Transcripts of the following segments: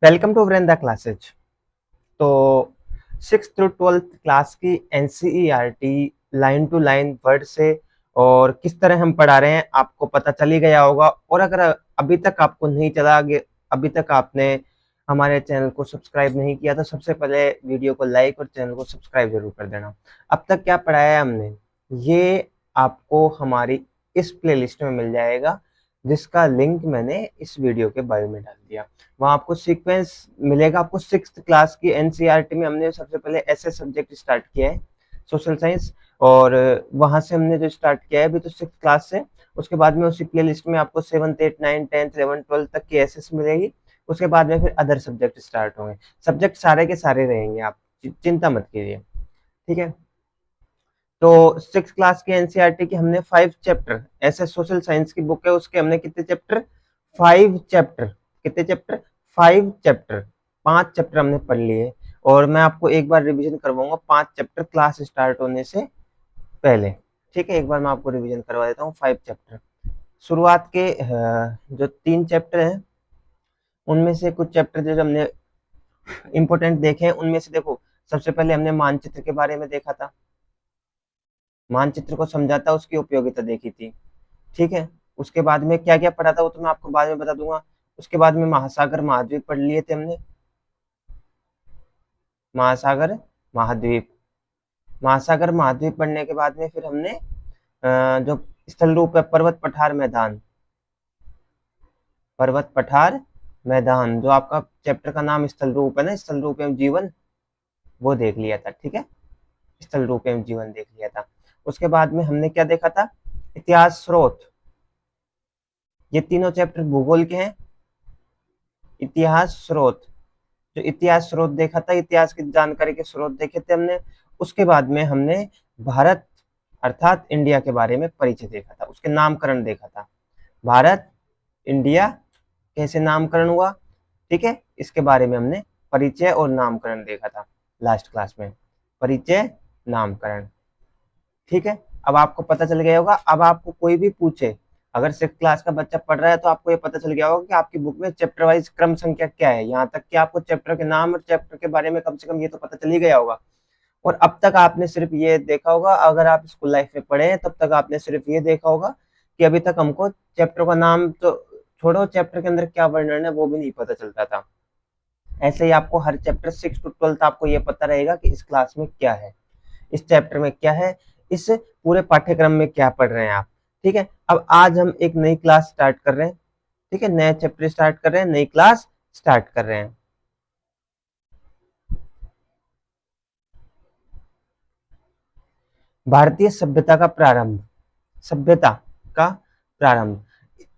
Welcome to Vrinda classes. तो 6th to 12th class की NCERT line to line word से और किस तरह हम पढ़ा रहे हैं आपको पता चल ही गया होगा। और अगर अभी तक आपको नहीं चला, अभी तक आपने हमारे चैनल को सब्सक्राइब नहीं किया तो सबसे पहले वीडियो को लाइक और चैनल को सब्सक्राइब जरूर कर देना। अब तक क्या पढ़ाया है हमने, ये आपको हमारी इस प्लेलिस्ट में मिल जाएगा, जिसका लिंक मैंने इस वीडियो के बायो में डाल दिया। वहाँ आपको सीक्वेंस मिलेगा। आपको 6th क्लास की एनसीईआरटी में हमने सबसे पहले ऐसे सब्जेक्ट स्टार्ट किया है, सोशल साइंस, और वहाँ से हमने जो स्टार्ट किया है अभी तो 6th क्लास से। उसके बाद में उसी प्ले लिस्ट में आपको 7th 8th 9th 10th 11th 12th तक की एसएस मिलेगी। उसके बाद में फिर अदर सब्जेक्ट स्टार्ट होंगे। सब्जेक्ट सारे के सारे रहेंगे, आप चिंता मत कीजिए, ठीक है। तो 6th क्लास की एनसीईआरटी की हमने 5 चैप्टर, ऐसे सोशल साइंस की बुक है उसके हमने कितने चैप्टर, 5 चैप्टर। कितने चैप्टर, 5 चैप्टर, 5 चैप्टर हमने पढ़ लिए। और मैं आपको एक बार रिवीजन करवाऊंगा 5 चैप्टर क्लास स्टार्ट होने से पहले, ठीक है। एक बार मैं आपको रिवीजन करवा देता हूँ 5 चैप्टर। शुरुआत के जो 3 चैप्टर हैं उनमें से कुछ चैप्टर जो हमने इंपॉर्टेंट देखे हैं उनमें से देखो, सबसे पहले हमने मानचित्र के बारे में देखा था, मानचित्र को समझा था, उसकी उपयोगिता देखी थी, ठीक है। उसके बाद में क्या क्या पढ़ा था वो तो मैं आपको बाद में बता दूंगा। उसके बाद में महासागर महाद्वीप पढ़ लिए थे हमने, महासागर महाद्वीप। महासागर महाद्वीप पढ़ने के बाद में फिर हमने जो स्थल रूप है, पर्वत पठार मैदान, पर्वत पठार मैदान, जो आपका चैप्टर का नाम स्थल रूप है ना, स्थल रूप एवं जीवन, वो देख लिया था, ठीक है। स्थल रूप एवं जीवन देख लिया था। उसके बाद में हमने क्या देखा था, इतिहास स्रोत। ये तीनों चैप्टर भूगोल के हैं। इतिहास स्रोत, जो इतिहास स्रोत देखा था, इतिहास की जानकारी के स्रोत देखे थे हमने। उसके बाद में हमने भारत अर्थात इंडिया के बारे में परिचय देखा था, उसके नामकरण देखा था। भारत, इंडिया कैसे नामकरण हुआ, ठीक है, इसके बारे में हमने परिचय और नामकरण देखा था लास्ट क्लास में। परिचय, नामकरण, ठीक है। अब आपको पता चल गया होगा। अब आपको कोई भी पूछे, अगर 6th क्लास का बच्चा पढ़ रहा है तो आपको ये पता चल गया होगा कि आपकी बुक में चैप्टर वाइज क्रम संख्या क्या है। यहाँ तक कि आपको चैप्टर के नाम और चैप्टर के बारे में कम से कम ये तो पता चल ही गया होगा। और अब तक आपने सिर्फ ये देखा होगा, अगर आप स्कूल लाइफ में पढ़े हैं तब तक आपने सिर्फ ये देखा होगा कि अभी तक हमको चैप्टर का नाम तो छोड़ो, चैप्टर के अंदर क्या वर्णन है वो भी नहीं पता चलता था। ऐसे ही आपको हर चैप्टर 6 to 12 आपको ये पता रहेगा कि इस क्लास में क्या है, इस चैप्टर में क्या है, इस पूरे पाठ्यक्रम में क्या पढ़ रहे हैं आप, ठीक है। अब आज हम एक नई क्लास स्टार्ट कर रहे हैं, ठीक है, नया चैप्टर स्टार्ट कर रहे हैं, नई क्लास स्टार्ट कर रहे हैं। भारतीय सभ्यता का प्रारंभ, सभ्यता का प्रारंभ।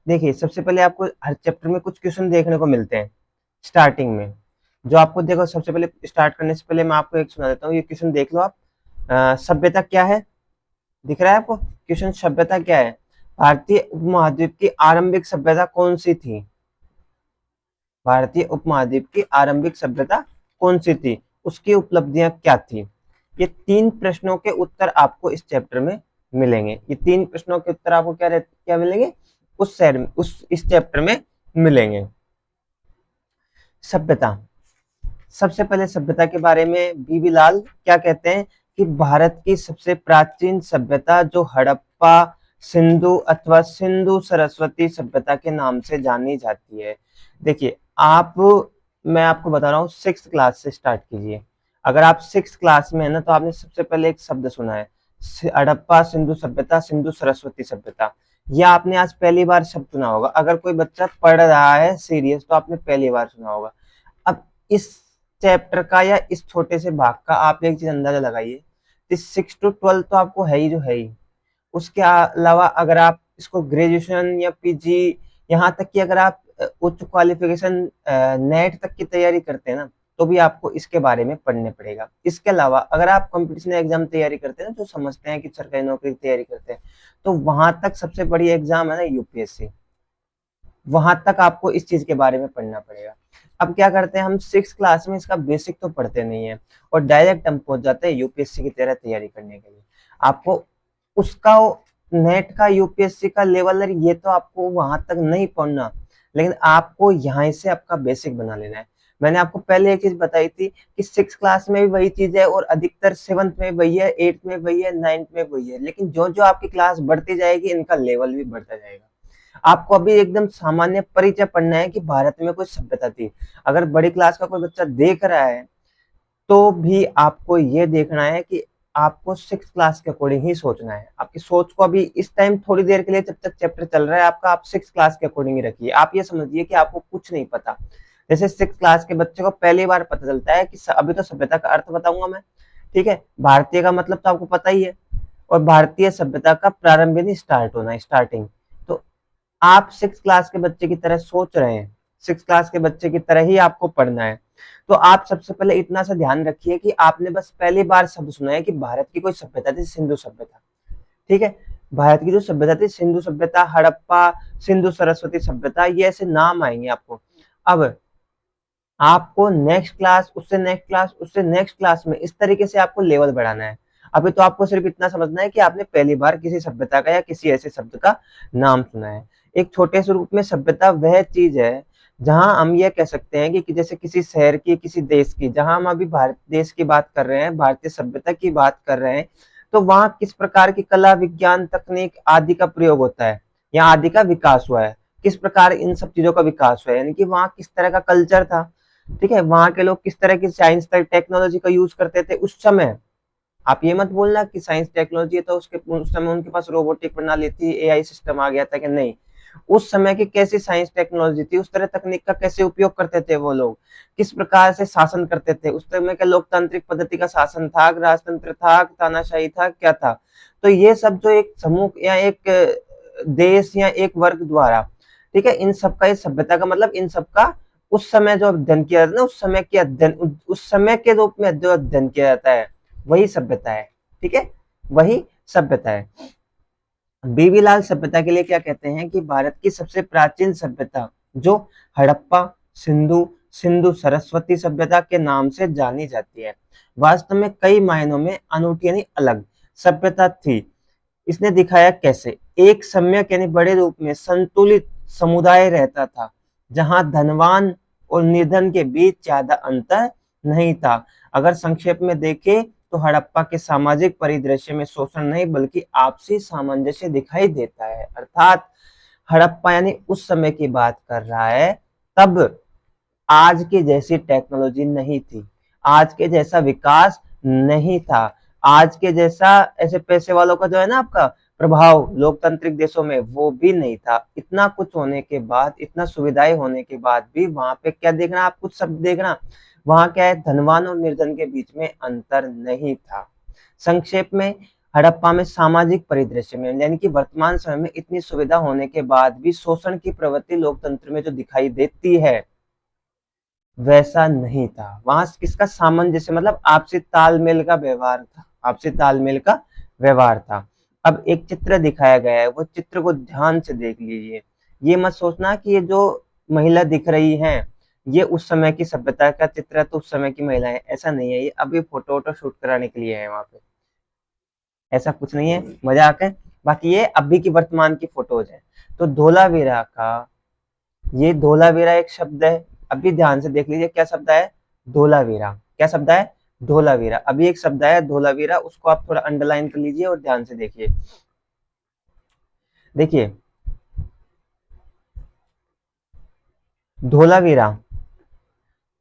देखिए सबसे पहले आपको हर चैप्टर में कुछ क्वेश्चन देखने को मिलते हैं स्टार्टिंग में। जो आपको देखो, सबसे पहले स्टार्ट करने से पहले मैं आपको एक सुना देता हूँ, ये क्वेश्चन देख लो आप। सभ्यता क्या है, दिख रहा है आपको क्वेश्चन, सभ्यता क्या है। भारतीय उपमहाद्वीप की आरंभिक सभ्यता कौन सी थी, भारतीय उपमहाद्वीप की आरंभिक सभ्यता कौन सी थी, उसकी उपलब्धियां क्या थी। ये 3 प्रश्नों के उत्तर आपको इस चैप्टर में मिलेंगे। ये 3 प्रश्नों के उत्तर आपको क्या मिलेंगे, उस शहर में, उस इस चैप्टर में मिलेंगे। सभ्यता, सबसे पहले सभ्यता के बारे में बीबी लाल क्या कहते हैं कि भारत की सबसे प्राचीन सभ्यता जो हड़प्पा सिंधु अथवा सिंधु सरस्वती सभ्यता के नाम से जानी जाती है। देखिए आप, मैं आपको बता रहा हूँ 6th क्लास से स्टार्ट कीजिए। अगर आप 6th क्लास में है ना तो आपने सबसे पहले एक शब्द सुना है, हड़प्पा सिंधु सभ्यता, सिंधु सरस्वती सभ्यता। यह आपने आज पहली बार शब्द सुना होगा। अगर कोई बच्चा पढ़ रहा है सीरियस तो आपने पहली बार सुना होगा। अब इस चैप्टर का या इस छोटे से भाग का आप एक चीज अंदाजा लगाइए, इस 6 to 12 तो आपको है ही जो है ही। उसके अलावा अगर आप इसको ग्रेजुएशन या पीजी, यहाँ तक कि अगर आप उच्च क्वालिफिकेशन नेट तक की तैयारी करते हैं ना, तो भी आपको इसके बारे में पढ़ने पड़ेगा। इसके अलावा अगर आप कंपटीशन एग्जाम तैयारी करते हैं ना, जो समझते हैं कि सरकारी नौकरी की तैयारी करते हैं, तो वहां तक सबसे बड़ी एग्जाम है ना यूपीएससी, वहां तक आपको इस चीज के बारे में पढ़ना पड़ेगा। अब क्या करते हैं हम 6th क्लास में इसका बेसिक तो पढ़ते नहीं है और डायरेक्ट हम पहुंच जाते हैं यूपीएससी की तरह तैयारी करने के लिए। आपको उसका नेट का यूपीएससी का लेवल ये तो आपको वहां तक नहीं पढ़ना, लेकिन आपको यहाँ से आपका बेसिक बना लेना है। मैंने आपको पहले एक चीज बताई थी कि 6 क्लास में भी वही चीज है और अधिकतर 7th में वही है, 8th में वही है, 9th में वही है, लेकिन जो जो आपकी क्लास बढ़ती जाएगी इनका लेवल भी बढ़ता जाएगा। आपको अभी एकदम सामान्य परिचय पढ़ना है कि भारत में कोई सभ्यता थी। अगर बड़ी क्लास का कोई बच्चा देख रहा है तो भी आपको ये देखना है कि आपको 6 क्लास के अकॉर्डिंग ही सोचना है। आपकी सोच को अभी इस टाइम थोड़ी देर के लिए जब तक चैप्टर चल रहा है आपका, आप 6 क्लास के अकॉर्डिंग ही रखिए। आप ये समझिए कि आपको कुछ नहीं पता। जैसे 6 क्लास के बच्चे को पहली बार पता चलता है कि अभी तो सभ्यता का अर्थ बताऊंगा मैं, ठीक है। भारतीय का मतलब तो आपको पता ही है, और भारतीय सभ्यता का प्रारंभ यानी स्टार्ट होना, स्टार्टिंग। तो आप 6 क्लास के बच्चे की तरह सोच रहे हैं, 6 क्लास के बच्चे की तरह ही आपको पढ़ना है। तो आप सबसे पहले इतना सा ध्यान रखिए कि आपने बस पहली बार शब्द सुना है कि भारत की कोई सभ्यता थी, सिंधु सभ्यता, ठीक है। भारत की जो सभ्यता थी, सिंधु सभ्यता, हड़प्पा, सिंधु सरस्वती सभ्यता, ये ऐसे नाम आएंगे आपको। अब आपको नेक्स्ट क्लास, उससे नेक्स्ट क्लास, उससे नेक्स्ट क्लास में इस तरीके से आपको लेवल बढ़ाना है। अभी तो आपको सिर्फ इतना समझना है कि आपने पहली बार किसी सभ्यता का या किसी ऐसे शब्द का नाम सुना है। एक छोटे से रूप में सभ्यता वह चीज है जहां हम ये कह सकते हैं कि जैसे किसी शहर की, किसी देश की, जहां हम अभी भारत देश की बात कर रहे हैं, भारतीय सभ्यता की बात कर रहे हैं, तो वहां किस प्रकार की कला, विज्ञान, तकनीक आदि का प्रयोग होता है या आदि का विकास हुआ है, किस प्रकार इन सब चीजों का विकास हुआ है, यानी कि वहां किस तरह का कल्चर था, ठीक है। वहां के लोग किस तरह की साइंस टेक्नोलॉजी का यूज करते थे उस समय। आप ये मत बोलना कि साइंस टेक्नोलॉजी तो उसके उस समय उनके पास रोबोटिक प्रणाली थी, एआई सिस्टम आ गया था कि नहीं। उस समय की कैसी साइंस टेक्नोलॉजी थी, उस तरह तकनीक का कैसे उपयोग करते थे वो लोग, किस प्रकार से शासन करते थे उस समय का, लोकतांत्रिक पद्धति का शासन था, राजतंत्र था, तानाशाही था, क्या था। तो ये सब जो एक समूह या एक देश या एक वर्ग द्वारा, ठीक है, इन सबका, इस सभ्यता का मतलब इन सबका उस समय जो अध्ययन किया जाता है ना, उस समय के अध्ययन, उस समय के रूप में जो अध्ययन किया जाता है वही सभ्यता है, ठीक है, वही सभ्यता है। बीबी लाल सभ्यता के लिए क्या कहते हैं कि भारत की सबसे प्राचीन सभ्यता जो हड़प्पा, सिंधु, सिंधु सरस्वती सभ्यता के नाम से जानी जाती है, वास्तव में कई मायनों में अनूठी यानी अलग सभ्यता थी। इसने दिखाया कैसे, एक सम्यक यानी बड़े रूप में संतुलित समुदाय रहता था जहां धनवान और निर्धन के बीच ज्यादा अंतर नहीं था। अगर संक्षेप में देखें तो हड़प्पा के सामाजिक परिदृश्य में शोषण नहीं बल्कि आपसी सामंजस्य दिखाई देता है। अर्थात हड़प्पा यानी उस समय की बात कर रहा है, तब आज की जैसी टेक्नोलॉजी नहीं थी, आज के जैसा विकास नहीं था, आज के जैसा ऐसे पैसे वालों का जो है ना आपका प्रभाव लोकतांत्रिक देशों में, वो भी नहीं था। इतना कुछ होने के बाद, इतना सुविधाएं होने के बाद भी वहां पे क्या देखना, आप कुछ शब्द देखना, वहां क्या है, धनवान और निर्धन के बीच में अंतर नहीं था। संक्षेप में, हड़प्पा में सामाजिक परिदृश्य में यानी कि वर्तमान समय में इतनी सुविधा होने के बाद भी शोषण की प्रवृत्ति लोकतंत्र में जो दिखाई देती है वैसा नहीं था। वहां किसका सामंजस्य मतलब आपसी तालमेल का व्यवहार था, आपसी तालमेल का व्यवहार था। अब एक चित्र दिखाया गया है, वो चित्र को ध्यान से देख लीजिए। ये मत सोचना कि ये जो महिला दिख रही है ये उस समय की सभ्यता का चित्र है तो उस समय की महिला है, ऐसा नहीं है। ये अभी फोटो वोटो शूट कराने के लिए है वहां पे, ऐसा कुछ नहीं है, मजाक है। बाकी ये अभी की वर्तमान की फोटोज है। तो धोलावीरा का, ये धोलावीरा एक शब्द है, अभी ध्यान से देख लीजिए क्या शब्द है, धोलावीरा। क्या शब्द है, धोलावीरा। अभी एक शब्द है धोलावीरा, उसको आप थोड़ा अंडरलाइन कर लीजिए और ध्यान से देखिए। देखिए धोलावीरा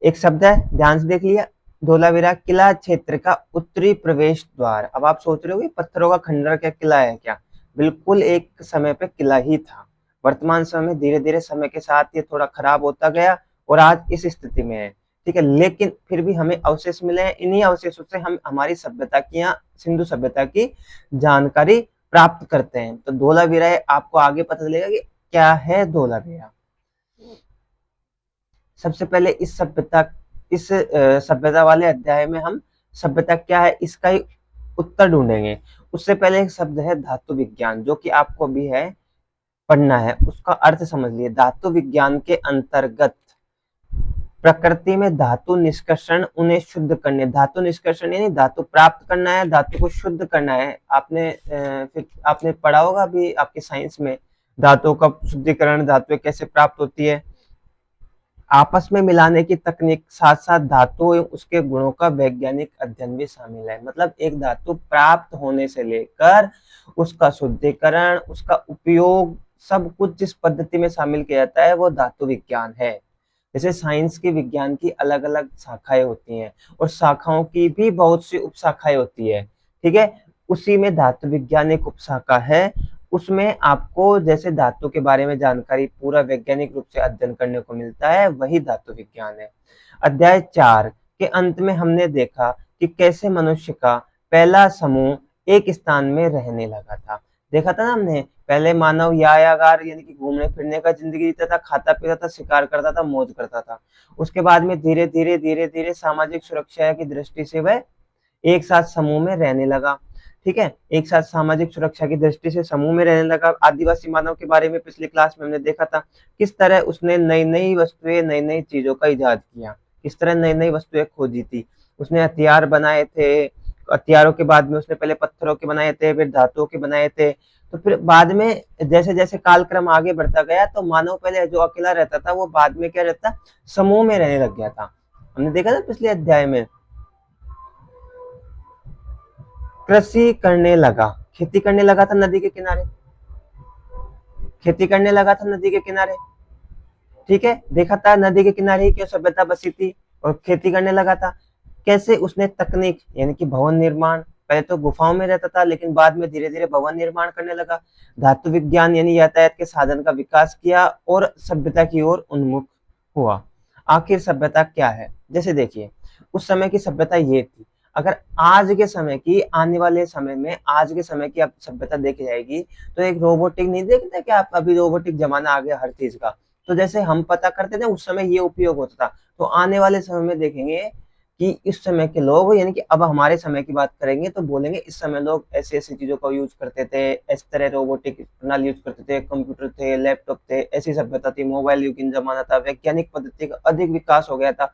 एक शब्द है, ध्यान से देख लिया। धोलावीरा किला क्षेत्र का उत्तरी प्रवेश द्वार। अब आप सोच रहे हो पत्थरों का खंडर क्या किला है क्या, बिल्कुल एक समय पे किला ही था। वर्तमान समय में धीरे धीरे समय के साथ ये थोड़ा खराब होता गया और आज इस स्थिति में है, ठीक है। लेकिन फिर भी हमें अवशेष मिले हैं, इन्हीं अवशेषों से हम हमारी सभ्यता की या सिंधु सभ्यता की जानकारी प्राप्त करते हैं। तो धोलावीरा आपको आगे पता चलेगा कि क्या है धोलावीरा। सबसे पहले इस सभ्यता वाले अध्याय में हम सभ्यता क्या है इसका ही उत्तर ढूंढेंगे। उससे पहले एक शब्द है धातु विज्ञान, जो कि आपको भी है पढ़ना है, उसका अर्थ समझ लिए। धातु विज्ञान के अंतर्गत प्रकृति में धातु निष्कर्षण, उन्हें शुद्ध करने, धातु निष्कर्षण यानी धातु प्राप्त करना है, धातु को शुद्ध करना है। फिर आपने पढ़ा होगा अभी आपके साइंस में धातुओं का शुद्धिकरण, धातुएं कैसे प्राप्त होती है, आपस में मिलाने की तकनीक, साथ साथ धातु एवं उसके गुणों का वैज्ञानिक अध्ययन भी शामिल है। मतलब एक धातु प्राप्त होने से लेकर उसका शुद्धिकरण, उसका उपयोग, सब कुछ जिस पद्धति में शामिल किया जाता है वो धातु विज्ञान है। जैसे साइंस की, विज्ञान की अलग अलग शाखाएं होती हैं और शाखाओं की भी बहुत सी उपशाखाएं होती है, ठीक है। उसी में धातु विज्ञान एक उपशाखा है। उसमें आपको जैसे धातु के बारे में जानकारी पूरा वैज्ञानिक रूप से अध्ययन करने को मिलता है, वही धातु विज्ञान है। अध्याय 4 के अंत में हमने देखा कि कैसे मनुष्य का पहला समूह एक स्थान में रहने लगा था। देखा था ना हमने, पहले मानव यायागार यानी कि घूमने फिरने का जिंदगी जीता था, खाता पीता था, शिकार करता था, मौज करता था। उसके बाद में धीरे धीरे धीरे धीरे सामाजिक सुरक्षा की दृष्टि से वह एक साथ समूह में रहने लगा, ठीक है। एक साथ सामाजिक सुरक्षा की दृष्टि से समूह में रहने लगा। आदिवासी मानव के बारे में पिछली क्लास में हमने देखा था, किस तरह उसने नई नई वस्तुएं, नई नई चीजों का इजाद किया, किस तरह नई नई वस्तुएं खोजी थी। उसने हथियार बनाए थे, हथियारों के बाद में उसने पहले पत्थरों के बनाए थे, फिर धातुओं के बनाए थे। तो फिर बाद में जैसे जैसे कालक्रम आगे बढ़ता गया तो मानव पहले जो अकेला रहता था वो बाद में क्या रहता, समूह में रहने लग गया था। हमने देखा था पिछले अध्याय में। कृषि करने लगा, खेती करने लगा था नदी के किनारे, खेती करने लगा था नदी के किनारे, ठीक है। देखा था नदी के किनारे ही क्यों सभ्यता बसी थी और खेती करने लगा था। कैसे उसने तकनीक यानी कि भवन निर्माण, पहले तो गुफाओं में रहता था लेकिन बाद में धीरे धीरे भवन निर्माण करने लगा। धातु विज्ञान यानी यातायात के साधन का विकास किया और सभ्यता की ओर उन्मुख हुआ। आखिर सभ्यता क्या है, जैसे देखिए उस समय की सभ्यता ये थी। अगर आज के समय की, आने वाले समय में आज के समय की आप सभ्यता देखी जाएगी तो एक रोबोटिक, नहीं देखते कि आप अभी रोबोटिक जमाना आ गया हर चीज का, तो जैसे हम पता करते थे उस समय ये उपयोग होता था। तो आने वाले समय में देखेंगे कि इस समय के लोग, यानी कि अब हमारे समय की बात करेंगे तो बोलेंगे इस समय लोग ऐसी ऐसी चीजों का यूज करते थे, इस तरह रोबोटिक प्रणाली यूज करते थे, कंप्यूटर थे, लैपटॉप थे, ऐसी सभ्यता थी, मोबाइल युग का जमाना था, वैज्ञानिक पद्धति का अधिक विकास हो गया था।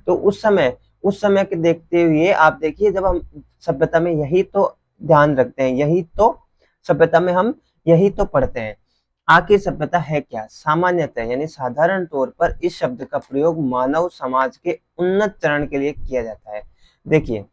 तो उस समय के देखते हुए आप देखिए, जब हम सभ्यता में यही तो ध्यान रखते हैं, यही तो सभ्यता में हम यही तो पढ़ते हैं। आखिर सभ्यता है क्या? सामान्यतः यानी साधारण तौर पर इस शब्द का प्रयोग मानव समाज के उन्नत चरण के लिए किया जाता है। देखिए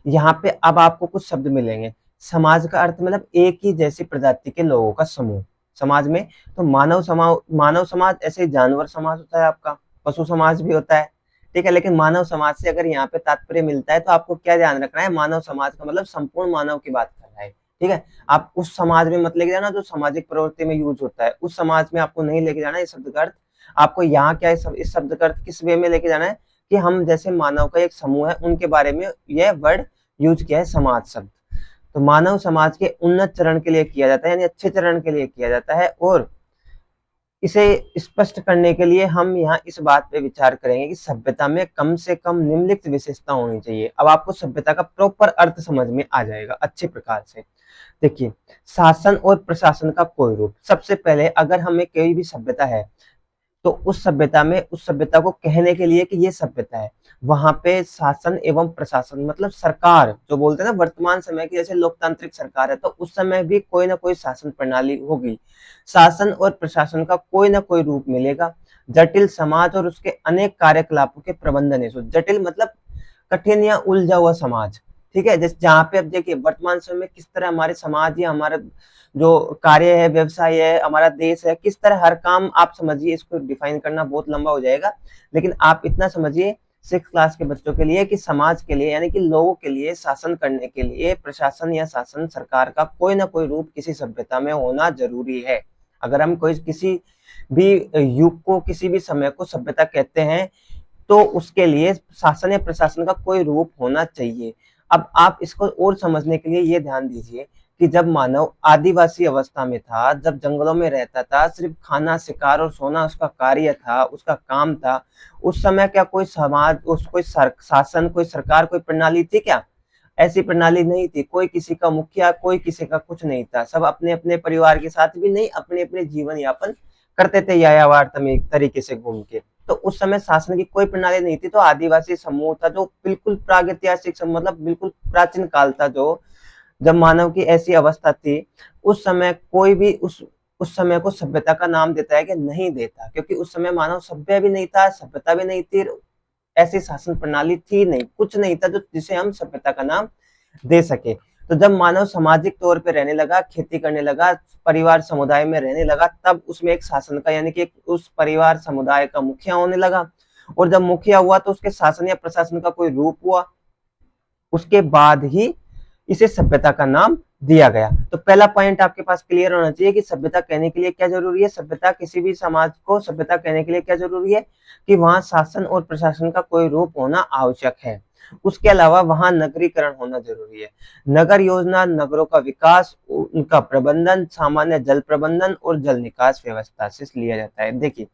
यहाँ पे अब आपको कुछ शब्द मिलेंगे। समाज का अर्थ मतलब एक ही जैसी प्रजाति के लोगों का समूह समाज में। तो मानव समाज ऐसे जानवर समाज होता है, आपका पशु समाज भी होता है, ठीक है। लेकिन मानव समाज से अगर यहाँ पे तात्पर्य मिलता है तो आपको क्या ध्यान रखना है, मानव समाज का मतलब संपूर्ण मानव की बात कर रहा है, ठीक है। आप उस समाज में मत लेके जाना जो सामाजिक प्रवृत्ति में यूज होता है, उस समाज में आपको नहीं लेके जाना। इस शब्द का अर्थ आपको यहाँ क्या है, इस शब्द का अर्थ किस वे में लेके जाना है कि हम जैसे मानव का एक समूह है उनके बारे में यह वर्ड यूज किया है, समाज शब्द। तो मानव समाज के उन्नत चरण के लिए किया जाता है, यानी अच्छे चरण के लिए किया जाता है। और इसे स्पष्ट करने के लिए हम यहाँ इस बात पे विचार करेंगे कि सभ्यता में कम से कम निम्नलिखित विशेषता होनी चाहिए। अब आपको सभ्यता का प्रॉपर अर्थ समझ में आ जाएगा अच्छे प्रकार से। देखिए शासन और प्रशासन का कोई रूप। सबसे पहले अगर हमें कोई भी सभ्यता है तो उस सभ्यता में, उस सभ्यता को कहने के लिए कि ये सभ्यता है, वहां पे शासन एवं प्रशासन मतलब सरकार जो बोलते हैं ना, वर्तमान समय की जैसे लोकतांत्रिक सरकार है तो उस समय भी कोई ना कोई शासन प्रणाली होगी। शासन और प्रशासन का कोई ना कोई रूप मिलेगा। जटिल समाज और उसके अनेक कार्यकलापों के प्रबंधन हेतु, जटिल मतलब कठिन या उलझा हुआ समाज, ठीक है। जैसे जहाँ पे अब देखिए वर्तमान समय में किस तरह हमारे समाज या हमारा जो कार्य है, व्यवसाय है, हमारा देश है, किस तरह हर काम, आप समझिए, इसको डिफाइन करना बहुत लंबा हो जाएगा, लेकिन आप इतना समझिए 6 क्लास के बच्चों के लिए कि समाज के लिए यानी कि लोगों के लिए शासन करने के लिए प्रशासन या शासन सरकार का कोई ना कोई रूप किसी सभ्यता में होना जरूरी है। अगर हम कोई किसी भी युग को, किसी भी समय को सभ्यता कहते हैं तो उसके लिए शासन या प्रशासन का कोई रूप होना चाहिए। अब आप इसको और समझने के लिए ये ध्यान दीजिए कि जब मानव आदिवासी अवस्था में था, जब जंगलों में रहता था, सिर्फ खाना, शिकार और सोना उसका कार्य था, उसका काम था, उस समय क्या कोई समाज, कोई शासन, कोई सरकार, कोई प्रणाली थी क्या? ऐसी प्रणाली नहीं थी। कोई किसी का मुखिया, कोई किसी का कुछ नहीं था। सब अपने अपने परिवार के साथ भी नहीं, अपने अपने जीवन यापन करते थे यायावार तरीके से घूम के। तो उस समय शासन की कोई प्रणाली नहीं थी। तो आदिवासी समूह था जो बिल्कुल प्रागैतिहासिक मतलब बिल्कुल प्राचीन काल था, जो जब मानव की ऐसी अवस्था थी। उस समय कोई भी उस उस समय को सभ्यता का नाम देता है कि नहीं देता, क्योंकि उस समय मानव सभ्य भी नहीं था, सभ्यता भी नहीं थी, ऐसी शासन प्रणाली थी नहीं, कुछ नहीं था जो जिसे हम सभ्यता का नाम दे सके। तो जब मानव सामाजिक तौर पे रहने लगा, खेती करने लगा, परिवार समुदाय में रहने लगा, तब उसमें एक शासन का यानी कि उस परिवार समुदाय का मुखिया होने लगा। और जब मुखिया हुआ तो उसके शासन या प्रशासन का कोई रूप हुआ, उसके बाद ही इसे सभ्यता का नाम दिया गया। तो पहला पॉइंट आपके पास क्लियर होना चाहिए कि सभ्यता कहने के लिए क्या जरूरी है। सभ्यता, किसी भी समाज को सभ्यता कहने के लिए क्या जरूरी है कि वहां शासन और प्रशासन का कोई रूप होना आवश्यक है। उसके अलावा वहां नगरीकरण होना जरूरी है। नगर योजना, नगरों का विकास, उनका प्रबंधन, सामान्य जल प्रबंधन और जल निकास व्यवस्था से लिया जाता है। देखिए,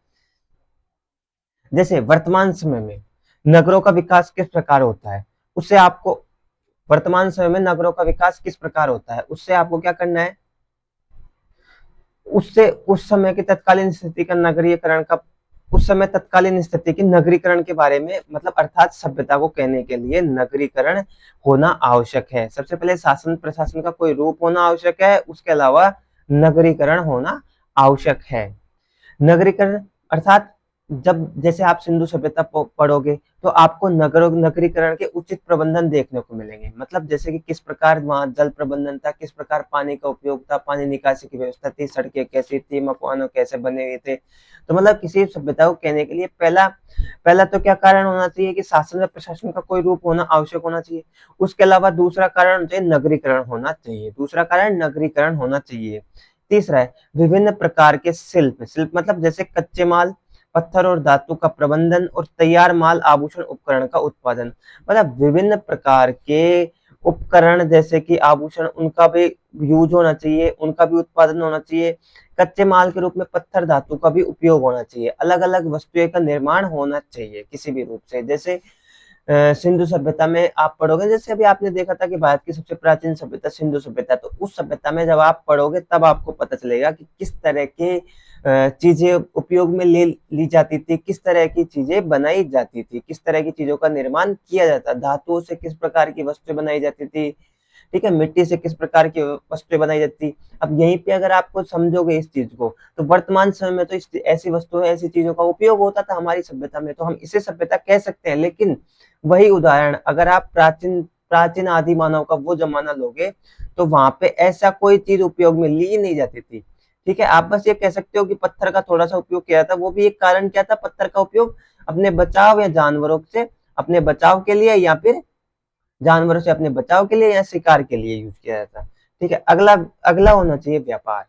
जैसे वर्तमान समय में नगरों का विकास किस प्रकार होता है, उससे आपको वर्तमान समय में नगरों का विकास किस प्रकार होता है, उससे आपको क्या करना है, उससे उस समय की तत्कालीन स्थिति का नगरीकरण का, उस समय तत्कालीन स्थिति की नगरीकरण के बारे में, मतलब अर्थात सभ्यता को कहने के लिए नगरीकरण होना आवश्यक है। सबसे पहले शासन प्रशासन का कोई रूप होना आवश्यक है, उसके अलावा नगरीकरण होना आवश्यक है। नगरीकरण अर्थात जब जैसे आप सिंधु सभ्यता पढ़ोगे तो आपको नगरीकरण के उचित प्रबंधन देखने को मिलेंगे। मतलब जैसे कि किस प्रकार वहां जल प्रबंधन था, किस प्रकार पानी का उपयोग था, पानी निकासी की व्यवस्था थी, सड़कें कैसी थी, मकान कैसे बने हुए थे। तो मतलब किसी सभ्यता को कहने के लिए पहला पहला तो क्या कारण होना चाहिए कि शासन और प्रशासन का कोई रूप होना आवश्यक होना चाहिए। उसके अलावा दूसरा कारण चाहिए नगरीकरण होना चाहिए, दूसरा कारण नगरीकरण होना चाहिए। तीसरा है विभिन्न प्रकार के शिल्प, शिल्प मतलब जैसे कच्चे माल, पत्थर और धातु का प्रबंधन और तैयार माल, आभूषण, उपकरण का उत्पादन। मतलब विभिन्न प्रकार के उपकरण जैसे कि आभूषण, उनका भी यूज होना चाहिए, उनका भी उत्पादन होना चाहिए। कच्चे माल के रूप में पत्थर धातु का भी उपयोग होना चाहिए। अलग अलग वस्तुएं का निर्माण होना चाहिए किसी भी रूप से। जैसे सिंधु सभ्यता में आप पढ़ोगे, जैसे अभी आपने देखा था कि भारत की सबसे प्राचीन सभ्यता सिंधु सभ्यता, तो उस सभ्यता में जब आप पढ़ोगे तब आपको पता चलेगा कि किस तरह के चीजें उपयोग में ले ली जाती थी, किस तरह की चीजें बनाई जाती थी, किस तरह की चीजों का निर्माण किया जाता, धातुओं से किस प्रकार की वस्तुएं बनाई जाती थी, ठीक है, मिट्टी से किस प्रकार की वस्तुएं बनाई जाती। अब यहीं पे अगर आपको समझोगे इस चीज को, तो वर्तमान समय में तो ऐसी वस्तुएं, ऐसी चीजों का उपयोग होता था हमारी सभ्यता में, तो हम इसे सभ्यता कह सकते हैं। लेकिन वही उदाहरण अगर आप प्राचीन प्राचीन आदि मानव का वो जमाना लोगे, तो वहां पे ऐसा कोई चीज उपयोग में ली नहीं जाती थी। ठीक है, आप बस ये कह सकते हो कि पत्थर का थोड़ा सा उपयोग किया था, वो भी एक कारण क्या था, पत्थर का उपयोग अपने बचाव या जानवरों से अपने बचाव के लिए, या फिर जानवरों से अपने बचाव के लिए या शिकार के लिए यूज किया जाता। ठीक है, अगला अगला होना चाहिए व्यापार।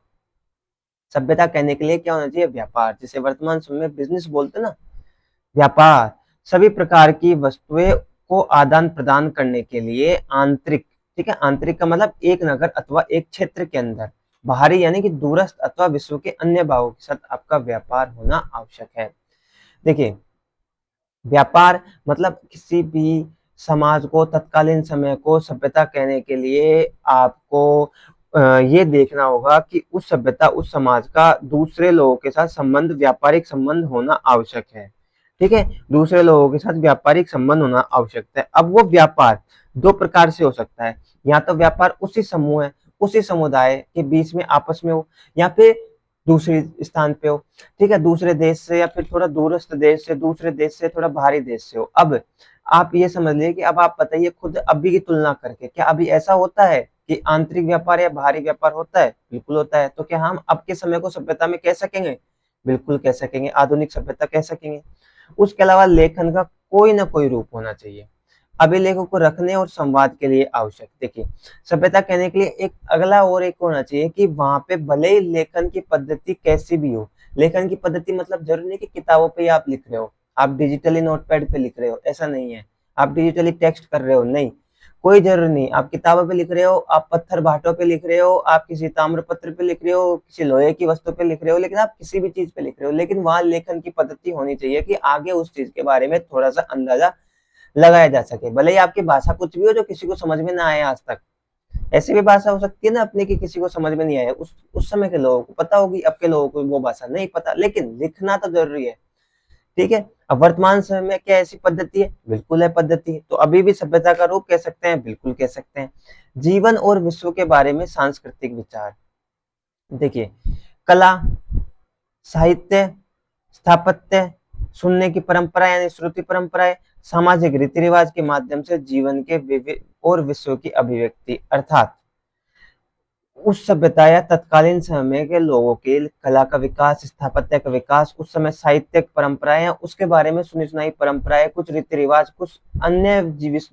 सभ्यता कहने के लिए क्या होना चाहिए, व्यापार, जिसे वर्तमान समय में बिजनेस बोलते हैं ना। व्यापार सभी प्रकार की वस्तुएं को आदान प्रदान करने के लिए आंतरिक, ठीक है, आंतरिक का मतलब एक नगर अथवा एक क्षेत्र के अंदर, बाहरी यानी कि दूरस्थ अथवा विश्व के अन्य भागों के साथ आपका व्यापार होना आवश्यक है। देखिए, व्यापार मतलब किसी भी समाज को, तत्कालीन समय को सभ्यता कहने के लिए आपको ये देखना होगा कि उस सभ्यता, उस समाज का दूसरे लोगों के साथ संबंध, व्यापारिक संबंध होना आवश्यक है। ठीक है, दूसरे लोगों के साथ व्यापारिक संबंध होना आवश्यक है। अब वो व्यापार दो प्रकार से हो सकता है, या तो व्यापार उसी समूह है, उसी समुदाय के बीच में आपस में हो, या फिर दूसरे स्थान पे हो। ठीक है, दूसरे देश से, या फिर थोड़ा दूरस्थ देश से, दूसरे देश से थोड़ा बाहरी देश से हो। अब आप ये समझ लीजिए कि अब आप बताइए खुद अभी की तुलना करके, क्या अभी ऐसा होता है कि आंतरिक व्यापार या बाहरी व्यापार होता है? बिल्कुल होता है। तो क्या हम अब के समय को सभ्यता में कह सकेंगे? बिल्कुल कह सकेंगे, आधुनिक सभ्यता कह सकेंगे। उसके अलावा लेखन का कोई ना कोई रूप होना चाहिए, अभिलेखों को रखने और संवाद के लिए आवश्यक। देखिए, सभ्यता कहने के लिए एक अगला और एक होना चाहिए कि वहां पे भले ही लेखन की पद्धति कैसी भी हो, लेखन की पद्धति मतलब जरूरी नहीं कि किताबों पे आप लिख रहे हो, आप डिजिटली नोटपैड पे लिख रहे हो, ऐसा नहीं है। आप डिजिटली टेक्स्ट कर रहे हो, नहीं, कोई जरूरी नहीं। आप किताबों पे लिख रहे हो, आप पत्थर भाटों पे लिख रहे हो, आप किसी ताम्र पत्र पे लिख रहे हो, किसी लोहे की वस्तु पे लिख रहे हो, लेकिन आप किसी भी चीज पे लिख रहे हो, लेकिन वहां लेखन की पद्धति होनी चाहिए कि आगे उस चीज के बारे में थोड़ा सा अंदाजा लगाया जा सके। भले ही आपकी भाषा कुछ भी हो जो किसी को समझ में ना आए आज तक, ऐसी भी भाषा हो सकती है ना अपने की किसी को समझ में नहीं आया, उस समय के लोगों को पता होगी, अब के लोगों को वो भाषा नहीं पता, लेकिन लिखना तो जरूरी है। ठीक है, अब वर्तमान समय में क्या ऐसी पद्धति है? बिल्कुल है पद्धति। तो अभी भी सभ्यता का रूप कह सकते हैं, बिल्कुल कह सकते हैं। जीवन और विश्व के बारे में सांस्कृतिक विचार। देखिए, कला, साहित्य, स्थापत्य, सुनने की परंपरा यानी श्रुति परंपराएं, सामाजिक रीति रिवाज के माध्यम से जीवन के विविध और विश्व की अभिव्यक्ति, अर्थात उस सभ्यता या तत्कालीन समय के लोगों की कला का विकास, स्थापत्य का विकास, उस समय साहित्यिक परंपराएं या उसके बारे में सुनी सुनाई परंपराएं, कुछ रीति रिवाज, कुछ अन्य